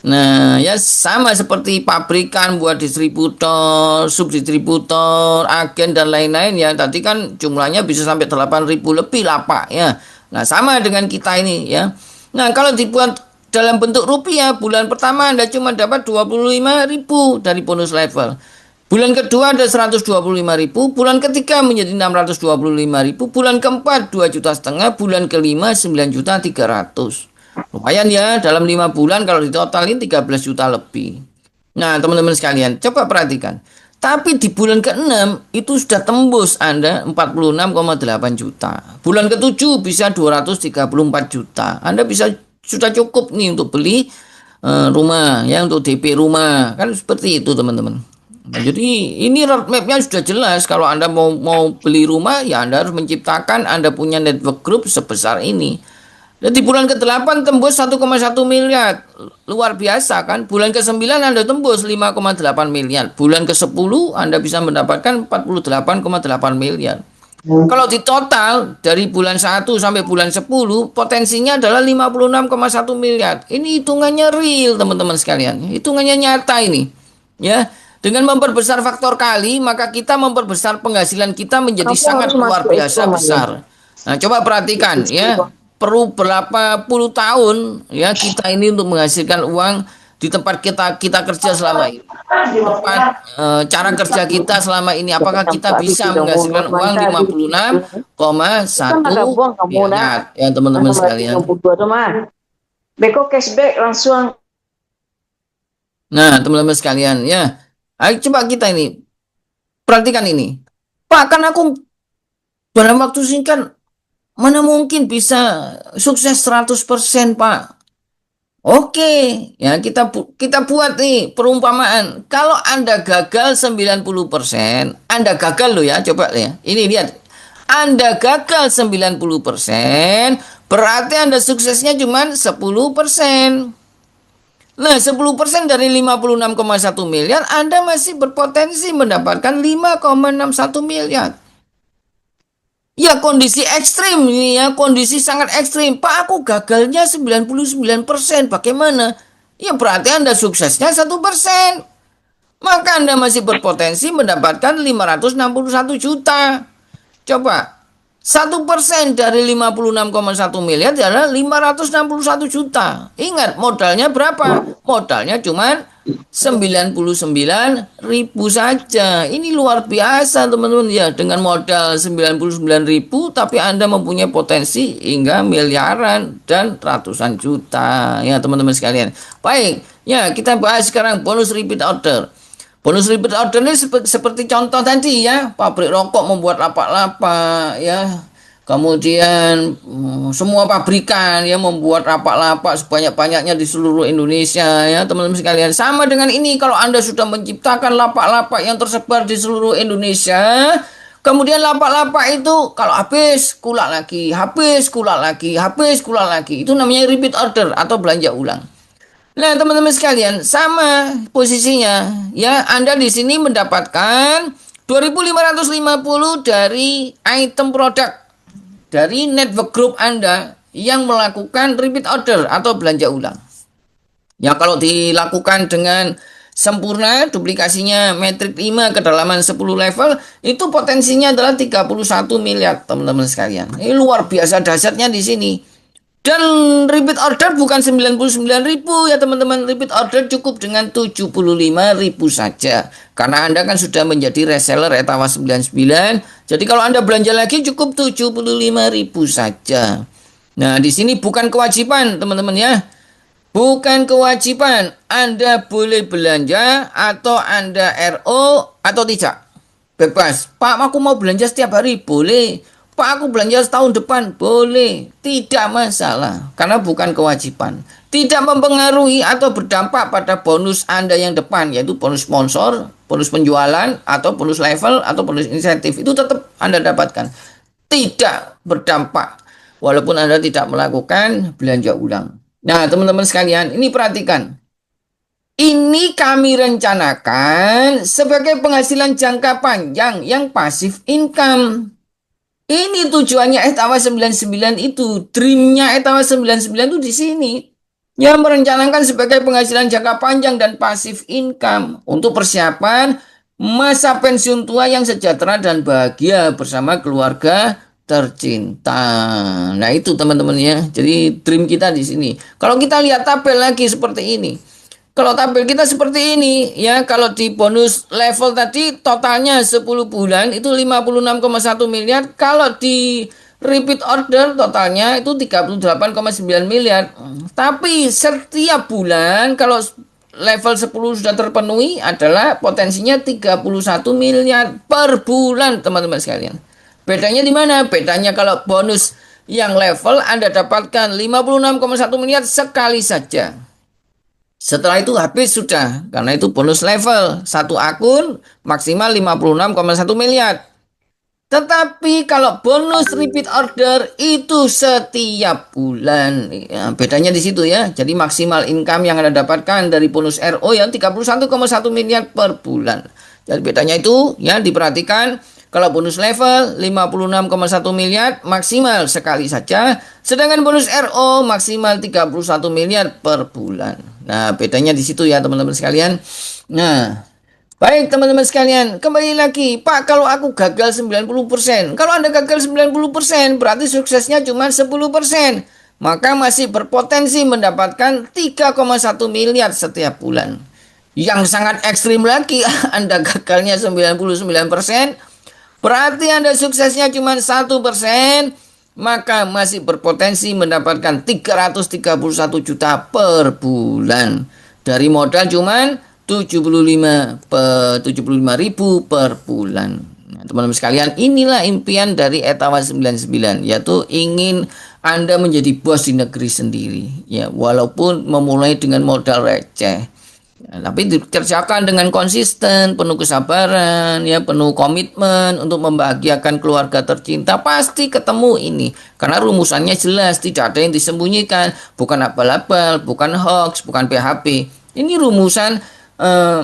Nah, ya sama seperti pabrikan buat distributor, subdistributor, agen dan lain-lain ya. Tadi kan jumlahnya bisa sampai 8.000 lebih lah Pak ya. Nah, sama dengan kita ini ya. Nah, kalau dibuat dalam bentuk rupiah, bulan pertama Anda cuma dapat 25.000 dari bonus level. Bulan kedua ada 125.000, bulan ketiga menjadi 625.000, bulan keempat 2,5 juta, bulan kelima 9.300.000. Lumayan ya, dalam 5 bulan kalau ditotalin 13 juta lebih. Nah, teman-teman sekalian, coba perhatikan. Tapi di bulan ke-6 itu sudah tembus Anda 46,8 juta. Bulan ke-7 bisa 234 juta. Anda sudah cukup nih untuk beli rumah ya, untuk DP rumah. Kan seperti itu, teman-teman. Nah, jadi ini roadmap-nya sudah jelas. Kalau Anda mau beli rumah, ya Anda harus menciptakan Anda punya network group sebesar ini. Dan di bulan ke-8 tembus 1,1 miliar. Luar biasa kan. Bulan ke-9 Anda tembus 5,8 miliar. Bulan ke-10 Anda bisa mendapatkan 48,8 miliar. Kalau di total dari bulan 1 sampai bulan 10 potensinya adalah 56,1 miliar. Ini hitungannya real teman-teman sekalian. Hitungannya nyata ini. Ya, dengan memperbesar faktor kali maka kita memperbesar penghasilan kita menjadi Kamu sangat harus luar masuk biasa Islam, besar. Nah, coba perhatikan ya. Perlu berapa puluh tahun ya kita ini untuk menghasilkan uang di tempat kita kerja selama ini. Tempat cara kerja kita selama ini apakah kita bisa menghasilkan uang 56,1 miliar ya teman-teman sekalian. Beko cashback langsung. Nah, teman-teman sekalian ya. Ayo coba kita ini perhatikan ini. Pak, kan aku dalam waktu singkat mana mungkin bisa sukses 100%, Pak. Oke, ya kita buat nih perumpamaan. Kalau Anda gagal 90%, Anda gagal loh ya, coba ya. Ini lihat. Anda gagal 90%, berarti Anda suksesnya cuma 10%. Nah, 10% dari 56,1 miliar, Anda masih berpotensi mendapatkan 5,61 miliar. Ya kondisi ekstrim ini ya, kondisi sangat ekstrim. Pak, aku gagalnya 99%, bagaimana? Ya berarti Anda suksesnya 1%. Maka Anda masih berpotensi mendapatkan 561 juta. Coba, 1% dari 56,1 miliar adalah 561 juta. Ingat, modalnya berapa? Modalnya cuma 99.000 saja. Ini luar biasa teman-teman ya. Dengan modal 99.000 tapi Anda mempunyai potensi hingga miliaran dan ratusan juta. Ya teman-teman sekalian. Baik, ya kita bahas sekarang bonus repeat order. Bonus repeat order ini seperti contoh tadi ya. Pabrik rokok membuat lapak-lapak ya. Kemudian semua pabrikan ya membuat lapak-lapak sebanyak-banyaknya di seluruh Indonesia ya teman-teman sekalian. Sama dengan ini, kalau Anda sudah menciptakan lapak-lapak yang tersebar di seluruh Indonesia, kemudian lapak-lapak itu kalau habis kulak lagi, habis kulak lagi, habis kulak lagi. Itu namanya repeat order atau belanja ulang. Nah, teman-teman sekalian, sama posisinya ya. Anda di sini mendapatkan 2.550 dari item produk dari network group Anda yang melakukan repeat order atau belanja ulang. Ya kalau dilakukan dengan sempurna, duplikasinya metrik 5 kedalaman 10 level, itu potensinya adalah 31 miliar teman-teman sekalian. Ini luar biasa dahsyatnya di sini. Dan repeat order bukan 99.000 ya teman-teman. Repeat order cukup dengan 75.000 saja. Karena Anda kan sudah menjadi reseller Etawa 99. Jadi kalau Anda belanja lagi cukup 75.000 saja. Nah, di sini bukan kewajiban teman-teman ya. Bukan kewajiban. Anda boleh belanja atau Anda RO atau tidak. Bebas. Pak, aku mau belanja setiap hari. Boleh. Pak, aku belanja setahun depan. Boleh. Tidak masalah. Karena bukan kewajiban. Tidak mempengaruhi atau berdampak pada bonus Anda yang depan. Yaitu bonus sponsor, bonus penjualan, atau bonus level, atau bonus insentif. Itu tetap Anda dapatkan. Tidak berdampak. Walaupun Anda tidak melakukan belanja ulang. Nah, teman-teman sekalian, ini perhatikan. Ini kami rencanakan sebagai penghasilan jangka panjang yang pasif income. Ini tujuannya Etawa 99 itu, dreamnya Etawa 99 itu di sini. Yang merencanakan sebagai penghasilan jangka panjang dan pasif income untuk persiapan masa pensiun tua yang sejahtera dan bahagia bersama keluarga tercinta. Nah, itu teman-teman ya. Jadi dream kita di sini. Kalau kita lihat tabel lagi seperti ini. Kalau tabel kita seperti ini, ya kalau di bonus level tadi totalnya 10 bulan itu 56,1 miliar. Kalau di repeat order totalnya itu 38,9 miliar. Tapi setiap bulan kalau level 10 sudah terpenuhi adalah potensinya 31 miliar per bulan teman-teman sekalian. Bedanya di mana? Bedanya kalau bonus yang level Anda dapatkan 56,1 miliar sekali saja. Setelah itu habis sudah, karena itu bonus level. Satu akun maksimal 56,1 miliar. Tetapi kalau bonus repeat order itu setiap bulan. Ya, bedanya di situ ya. Jadi maksimal income yang Anda dapatkan dari bonus RO yang 31,1 miliar per bulan. Jadi bedanya itu ya diperhatikan. Kalau bonus level 56,1 miliar maksimal sekali saja. Sedangkan bonus RO maksimal 31 miliar per bulan. Nah, bedanya di situ ya teman-teman sekalian. Nah, baik teman-teman sekalian, kembali lagi. Pak, kalau aku gagal 90%. Kalau Anda gagal 90%, berarti suksesnya cuma 10%. Maka masih berpotensi mendapatkan 3,1 miliar setiap bulan. Yang sangat ekstrim lagi, Anda gagalnya 99%. Berarti Anda suksesnya cuma 1%, maka masih berpotensi mendapatkan 331 juta per bulan. Dari modal cuma 75 ribu per bulan. Nah, teman-teman sekalian, inilah impian dari Etawa 99, yaitu ingin Anda menjadi bos di negeri sendiri. Ya, walaupun memulai dengan modal receh. Ya, tapi dikerjakan dengan konsisten, penuh kesabaran, ya penuh komitmen untuk membahagiakan keluarga tercinta, pasti ketemu ini. Karena rumusannya jelas, tidak ada yang disembunyikan, bukan abal-abal, bukan hoax, bukan PHP. Ini rumusan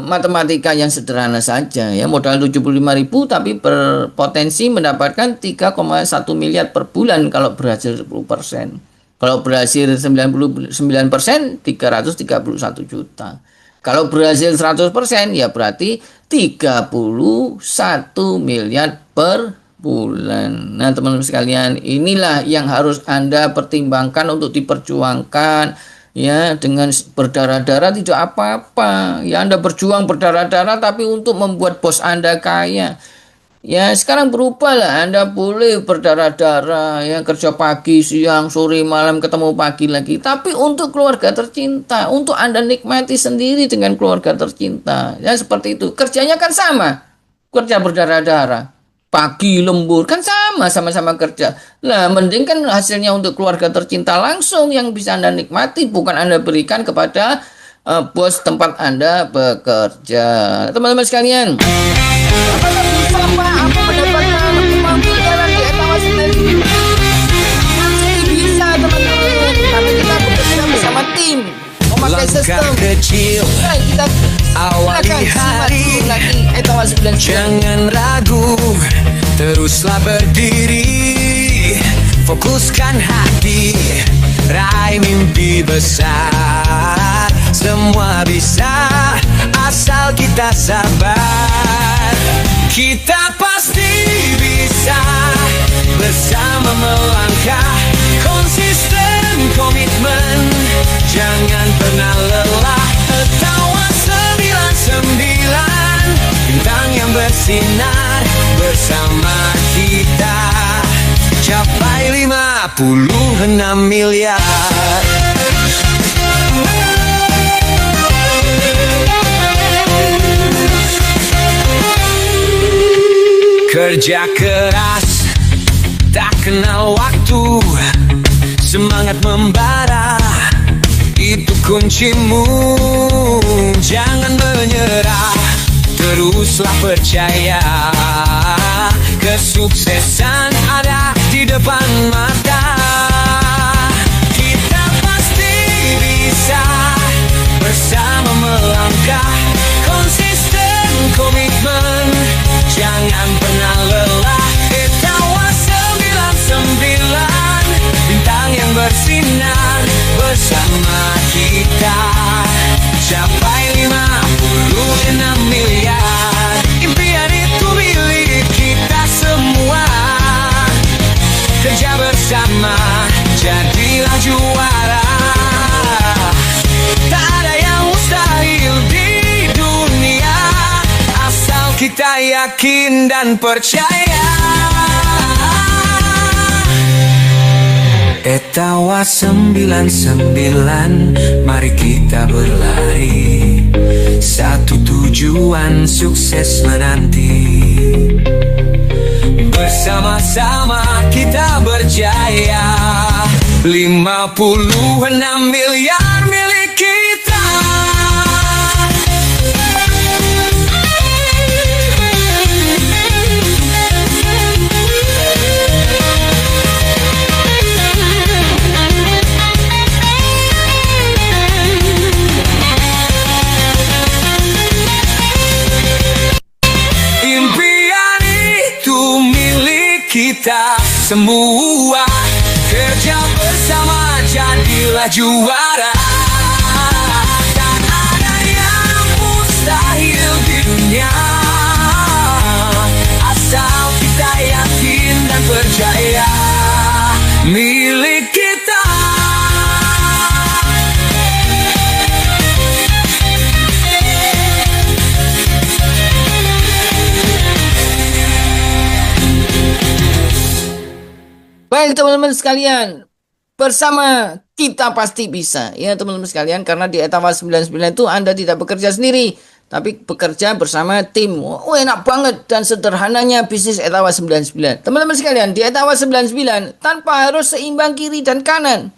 matematika yang sederhana saja ya, modal 75.000 tapi berpotensi mendapatkan 3,1 miliar per bulan kalau berhasil 10%. Kalau berhasil 99%, 331 juta. Kalau berhasil 100% ya berarti 31 miliar per bulan. Nah, teman-teman sekalian, inilah yang harus Anda pertimbangkan untuk diperjuangkan. Ya, dengan berdarah-darah tidak apa-apa. Ya, Anda berjuang berdarah-darah tapi untuk membuat bos Anda kaya. Ya, sekarang berubahlah. Anda boleh berdarah-darah, ya, kerja pagi, siang, sore, malam, ketemu pagi lagi. Tapi untuk keluarga tercinta, untuk Anda nikmati sendiri dengan keluarga tercinta. Ya, seperti itu. Kerjanya kan sama. Kerja berdarah-darah. Pagi, lembur, kan sama-sama kerja. Nah, mending kan hasilnya untuk keluarga tercinta langsung yang bisa Anda nikmati, bukan Anda berikan kepada bos tempat Anda bekerja. Teman-teman sekalian, apakah bisa Pak aku mendapatkan 5 miliar di Etawa sendiri? Pasti bisa teman-teman, tapi kita bekerja bersama tim, memakai sistem. Nah, kita awali hari, lagi Etawa 99. jangan ragu, teruslah berdiri, fokuskan hati, raih mimpi besar. Semua bisa asal kita sabar. Kita pasti bisa bersama melangkah, konsisten komitmen, jangan pernah lelah. Etawa 99, bintang yang bersinar bersama kita, capai 56 miliar. Kerja keras, tak kenal waktu, semangat membara, itu kuncimu. Jangan menyerah, teruslah percaya, kesuksesan ada di depan mata. Kita pasti bisa bersama melangkah, konsisten komitmen, jangan pernah lelah. Etawa 99, bintang yang bersinar bersama kita, capai 56 miliar. Impian itu milik kita semua, kerja bersama, jadilah juara. Tak ada yang mustahil di dunia, asal kita yakin dan percaya. Etawa 99, mari kita berlari, satu tujuan sukses menanti. Bersama-sama kita berjaya, 56 miliar milik kita. kita semua kerja bersama jadilah juara. Tak ada yang mustahil di dunia, asal kita yakin dan percaya milik kita. Baik teman-teman sekalian, bersama kita pasti bisa ya teman-teman sekalian, karena di Etawa 99 itu Anda tidak bekerja sendiri, tapi bekerja bersama tim. Oh, enak banget dan sederhananya bisnis Etawa 99. Teman-teman sekalian, di Etawa 99 tanpa harus seimbang kiri dan kanan.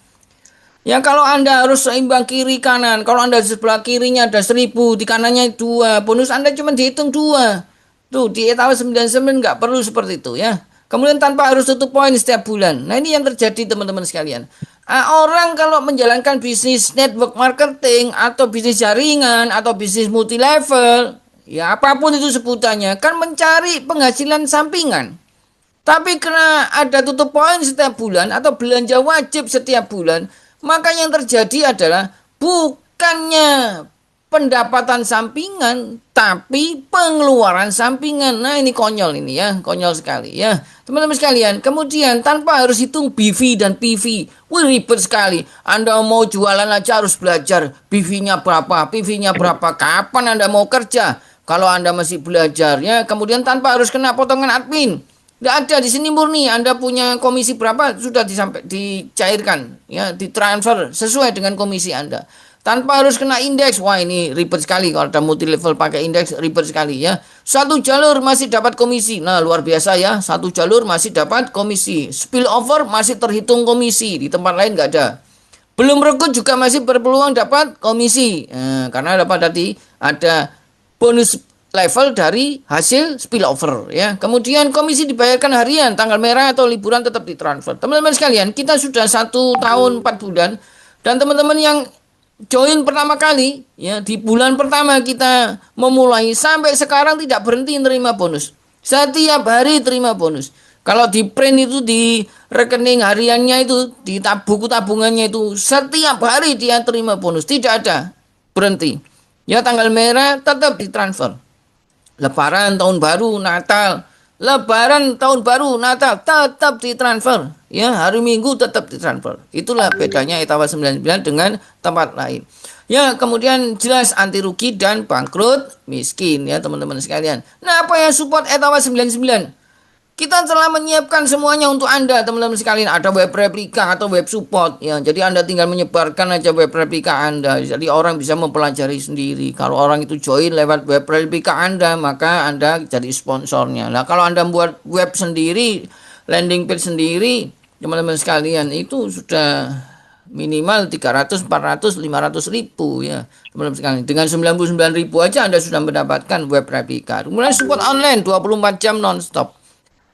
Ya, kalau Anda harus seimbang kiri kanan, kalau Anda di sebelah kirinya ada 1000, di kanannya 2, bonus Anda cuma dihitung 2. Tuh, di Etawa 99 nggak perlu seperti itu ya. Kemudian tanpa harus tutup poin setiap bulan. Nah, ini yang terjadi teman-teman sekalian. Orang kalau menjalankan bisnis network marketing atau bisnis jaringan atau bisnis multi level, ya apapun itu sebutannya, kan mencari penghasilan sampingan. Tapi karena ada tutup poin setiap bulan atau belanja wajib setiap bulan, maka yang terjadi adalah bukannya pendapatan sampingan, tapi pengeluaran sampingan. Nah, ini konyol ini ya, konyol sekali ya. Teman-teman sekalian, kemudian tanpa harus hitung BV dan PV. Wih, ribet sekali. Anda mau jualan aja harus belajar BV-nya berapa, PV-nya berapa, kapan Anda mau kerja. Kalau Anda masih belajar ya, kemudian tanpa harus kena potongan admin. Nggak ada, di sini murni Anda punya komisi berapa sudah dicairkan ya, ditransfer sesuai dengan komisi Anda. Tanpa harus kena indeks. Wah, ini ribet sekali kalau ada multi level pakai indeks, ribet sekali ya. Satu jalur masih dapat komisi. Nah, luar biasa ya. Satu jalur masih dapat komisi. Spill over masih terhitung komisi. Di tempat lain nggak ada. Belum rekrut juga masih berpeluang dapat komisi. Karena dapat tadi ada bonus level dari hasil spillover ya. Kemudian komisi dibayarkan harian, tanggal merah atau liburan tetap ditransfer. Teman-teman sekalian, kita sudah 1 tahun 4 bulan dan teman-teman yang join pertama kali ya, di bulan pertama kita memulai sampai sekarang tidak berhenti menerima bonus. Setiap hari terima bonus. Kalau di print itu di rekening hariannya itu, di buku tabungannya itu setiap hari dia terima bonus, tidak ada berhenti. Ya, tanggal merah tetap ditransfer. Lebaran, tahun baru, Natal, Lebaran, tahun baru, Natal tetap ditransfer. Ya, hari Minggu tetap ditransfer. Itulah bedanya Etawa 99 dengan tempat lain. Ya, kemudian jelas anti rugi dan bangkrut miskin ya teman-teman sekalian. Nah, apa yang support Etawa 99? Kita telah menyiapkan semuanya untuk Anda teman-teman sekalian. Ada web replika atau web support ya. Jadi Anda tinggal menyebarkan aja web replika Anda. Jadi orang bisa mempelajari sendiri. Kalau orang itu join lewat web replika Anda, maka Anda jadi sponsornya. Nah, kalau Anda buat web sendiri, landing page sendiri, teman-teman sekalian, itu sudah minimal 300, 400, 500 ribu ya teman-teman sekalian. Dengan 99 ribu aja Anda sudah mendapatkan web replika. Kemudian support online 24 jam non-stop.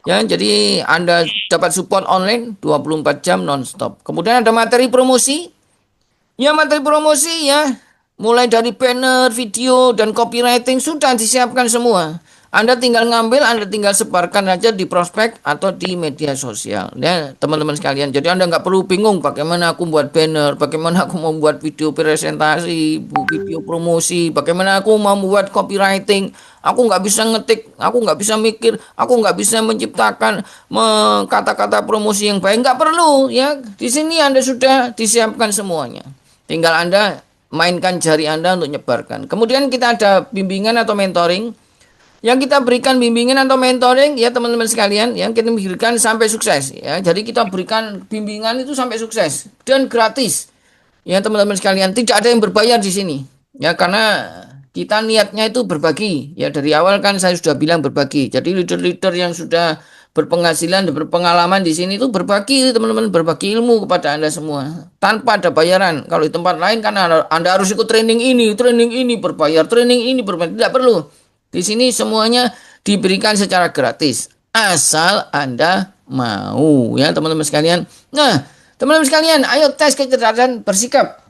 Ya, jadi Anda dapat support online 24 jam non-stop. Kemudian ada materi promosi. Ya, materi promosi ya. Mulai dari banner, video, dan copywriting sudah disiapkan semua. Anda tinggal ngambil, Anda tinggal sebarkan aja di prospek atau di media sosial. Ya, teman-teman sekalian. Jadi Anda nggak perlu bingung bagaimana aku buat banner, bagaimana aku mau buat video presentasi, video promosi, bagaimana aku mau buat copywriting. Aku nggak bisa ngetik, aku nggak bisa mikir, aku nggak bisa menciptakan kata-kata promosi yang baik. Nggak perlu ya. Di sini Anda sudah disiapkan semuanya. Tinggal Anda mainkan jari Anda untuk nyebarkan. Kemudian kita ada bimbingan atau mentoring. Yang kita berikan bimbingan atau mentoring ya teman-teman sekalian, yang kita berikan sampai sukses ya. Jadi kita berikan bimbingan itu sampai sukses dan gratis. Ya teman-teman sekalian, tidak ada yang berbayar di sini. Ya, karena kita niatnya itu berbagi. Ya, dari awal kan saya sudah bilang berbagi. Jadi leader-leader yang sudah berpenghasilan dan berpengalaman di sini itu berbagi, teman-teman, berbagi ilmu kepada Anda semua tanpa ada bayaran. Kalau di tempat lain kan Anda harus ikut training ini berbayar, training ini berbayar. Tidak perlu. Di sini semuanya diberikan secara gratis, asal Anda mau ya teman-teman sekalian. Nah, teman-teman sekalian, ayo tes kecerdasan bersikap.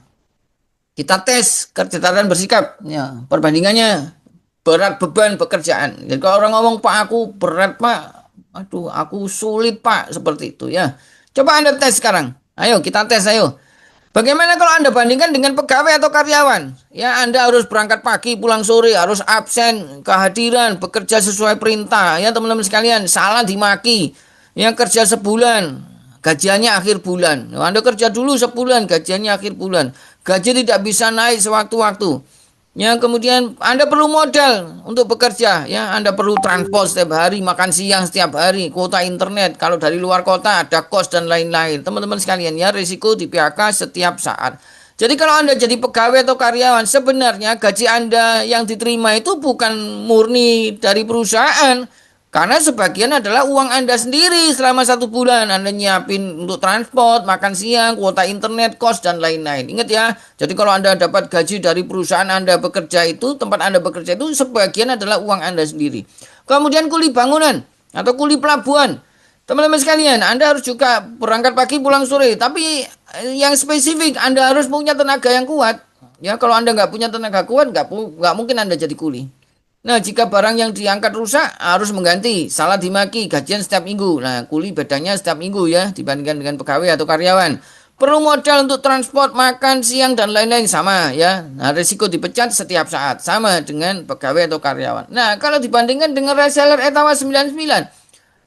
Kita tes kecerdasan bersikap. Ya, perbandingannya berat beban pekerjaan. Jadi kalau orang ngomong, Pak aku berat Pak, Aduh, aku sulit Pak, seperti itu ya. Coba Anda tes sekarang. Ayo kita tes, ayo. Bagaimana kalau Anda bandingkan dengan pegawai atau karyawan? Ya, Anda harus berangkat pagi, pulang sore, harus absen, kehadiran, bekerja sesuai perintah. Ya, teman-teman sekalian, salah dimaki. Yang kerja sebulan, gajiannya akhir bulan. Anda kerja dulu sebulan, gajiannya akhir bulan. Gaji tidak bisa naik sewaktu-waktu. Ya, kemudian Anda perlu modal untuk bekerja, ya. Anda perlu transport setiap hari, makan siang setiap hari, kuota internet. Kalau dari luar kota ada kos dan lain-lain. Teman-teman sekalian, ya, risiko di PHK setiap saat. Jadi kalau Anda jadi pegawai atau karyawan, sebenarnya gaji Anda yang diterima itu bukan murni dari perusahaan. Karena sebagian adalah uang Anda sendiri selama 1 bulan. Anda nyiapin untuk transport, makan siang, kuota internet, kos, dan lain-lain. Ingat ya, jadi kalau Anda dapat gaji dari perusahaan Anda bekerja itu, tempat Anda bekerja itu, sebagian adalah uang Anda sendiri. Kemudian kuli bangunan atau kuli pelabuhan. Teman-teman sekalian, Anda harus juga berangkat pagi, pulang sore. Tapi yang spesifik, Anda harus punya tenaga yang kuat. Ya, kalau Anda nggak punya tenaga kuat, nggak mungkin Anda jadi kuli. Nah, jika barang yang diangkat rusak, harus mengganti, salah dimaki, gajian setiap minggu. Nah, kuli bedanya setiap minggu ya, dibandingkan dengan pegawai atau karyawan. Perlu modal untuk transport, makan, siang, dan lain-lain sama ya. Nah, risiko dipecat setiap saat, sama dengan pegawai atau karyawan. Nah, kalau dibandingkan dengan reseller Etawa 99,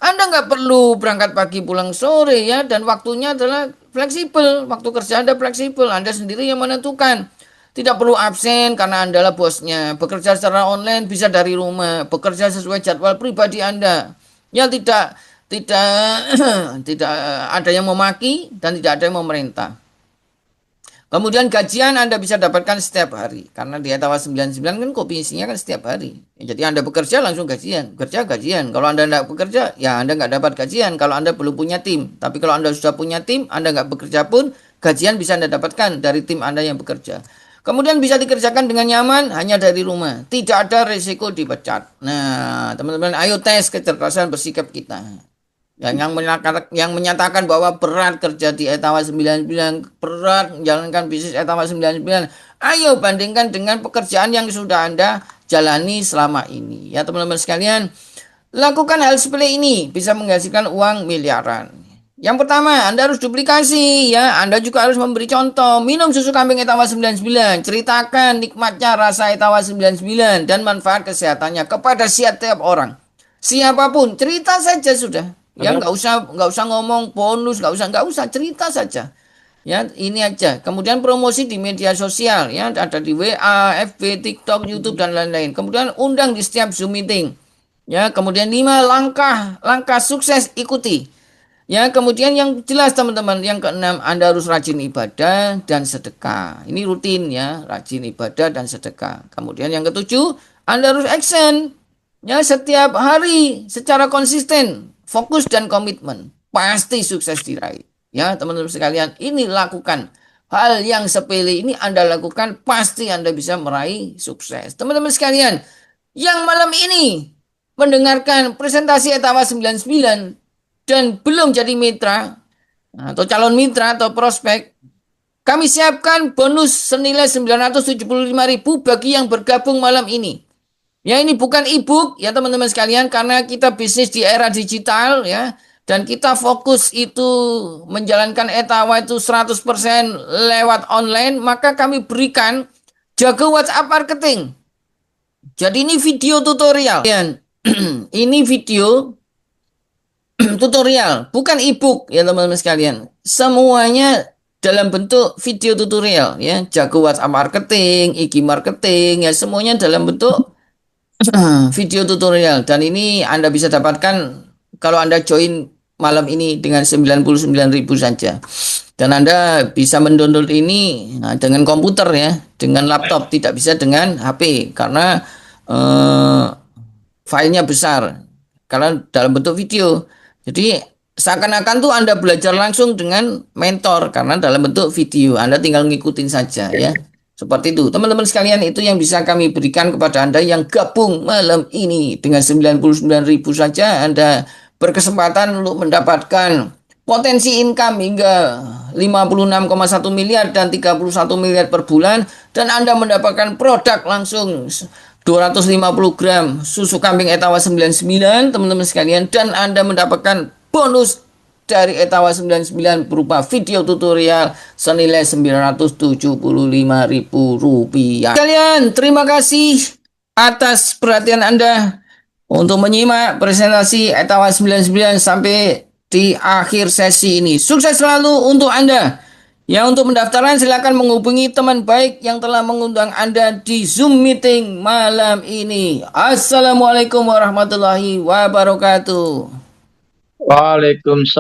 Anda nggak perlu berangkat pagi pulang sore ya, dan waktunya adalah fleksibel. Waktu kerja Anda fleksibel, Anda sendiri yang menentukan. Tidak perlu absen karena Anda lah bosnya. Bekerja secara online bisa dari rumah. Bekerja sesuai jadwal pribadi Anda. Ya tidak tidak ada yang memaki dan tidak ada yang memerintah. Kemudian gajian Anda bisa dapatkan setiap hari. Karena di Etawa 99 kan komisinya kan setiap hari. Jadi Anda bekerja langsung gajian. Kerja gajian. Kalau Anda tidak bekerja, ya Anda nggak dapat gajian. Kalau Anda belum punya tim. Tapi kalau Anda sudah punya tim, Anda nggak bekerja pun, gajian bisa Anda dapatkan dari tim Anda yang bekerja. Kemudian bisa dikerjakan dengan nyaman hanya dari rumah. Tidak ada resiko dipecat. Nah, teman-teman, ayo tes kecerdasan bersikap kita. Yang menyatakan bahwa berat kerja di Etawa 99, berat menjalankan bisnis Etawa 99. Ayo bandingkan dengan pekerjaan yang sudah Anda jalani selama ini. Ya, teman-teman sekalian, lakukan hal seperti ini bisa menghasilkan uang miliaran. Yang pertama, Anda harus duplikasi ya. Anda juga harus memberi contoh. Minum susu kambing Etawa 99. Ceritakan nikmatnya rasa Etawa 99 dan manfaat kesehatannya kepada setiap orang. Siapapun, cerita saja sudah. Ya, nggak usah ngomong bonus, nggak usah cerita saja. Ya, ini aja. Kemudian promosi di media sosial ya, ada di WA, FB, TikTok, YouTube dan lain-lain. Kemudian undang di setiap Zoom meeting. Ya, kemudian 5 langkah sukses ikuti. Ya, kemudian yang jelas teman-teman, yang keenam, Anda harus rajin ibadah dan sedekah. Ini rutin ya, rajin ibadah dan sedekah. Kemudian yang ketujuh, Anda harus action. Ya, setiap hari secara konsisten, fokus dan komitmen. Pasti sukses diraih. Ya, teman-teman sekalian, ini lakukan. Hal yang sepele ini Anda lakukan, pasti Anda bisa meraih sukses. Teman-teman sekalian, yang malam ini mendengarkan presentasi Etawa 99 dan belum jadi mitra atau calon mitra atau prospek, kami siapkan bonus senilai 975.000 bagi yang bergabung malam ini. Ya, ini bukan e-book ya teman-teman sekalian, karena kita bisnis di era digital ya, dan kita fokus itu menjalankan Etawa itu 100% lewat online, maka kami berikan jago WhatsApp marketing. Jadi ini video tutorial. Ini video tutorial, bukan e-book ya teman-teman sekalian. Semuanya dalam bentuk video tutorial ya. Jago WhatsApp marketing, IG marketing ya, semuanya dalam bentuk video tutorial. Dan ini Anda bisa dapatkan kalau Anda join malam ini dengan 99.000 saja. Dan Anda bisa mendownload ini dengan komputer ya, dengan laptop, tidak bisa dengan HP karena filenya besar. Karena dalam bentuk video. Jadi seakan-akan tuh Anda belajar langsung dengan mentor karena dalam bentuk video. Anda tinggal ngikutin saja ya. Seperti itu. Teman-teman sekalian, itu yang bisa kami berikan kepada Anda yang gabung malam ini. Dengan 99.000 saja Anda berkesempatan untuk mendapatkan potensi income hingga 56,1 miliar dan 31 miliar per bulan. Dan Anda mendapatkan produk langsung 250 gram susu kambing Etawa 99 teman-teman sekalian, dan Anda mendapatkan bonus dari Etawa 99 berupa video tutorial senilai Rp975.000. Kalian, terima kasih atas perhatian Anda untuk menyimak presentasi Etawa 99 sampai di akhir sesi ini. Sukses selalu untuk Anda. Ya, untuk pendaftaran silakan menghubungi teman baik yang telah mengundang Anda di Zoom meeting malam ini. Assalamualaikum warahmatullahi wabarakatuh. Waalaikumsalam.